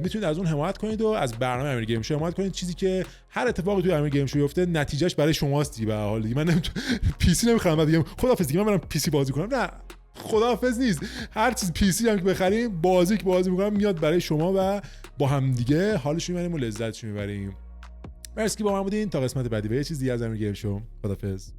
Speaker 1: میتونید از اون حمایت کنید و از برنامه امیر گیم شو حمایت کنید. چیزی که هر اتفاقی توی امیر گیم شو بیفته نتیجهش برای شماست دیگه. به هر حال دیگه من پی سی نمیخرم بعد دیگه خداحافظ دیگه من برم پی سی بازی کنم، نه خداحافظ نیست. هر چیز پی سی هم که بخریم بازی که بازی میکنم میاد برای شما و با هم دیگه حالش میبریم و لذتش میبریم. مرسی که با من بودین. تا قسمت بعدی و یه چیز دیگه از امیر گیم شو. خداحافظ.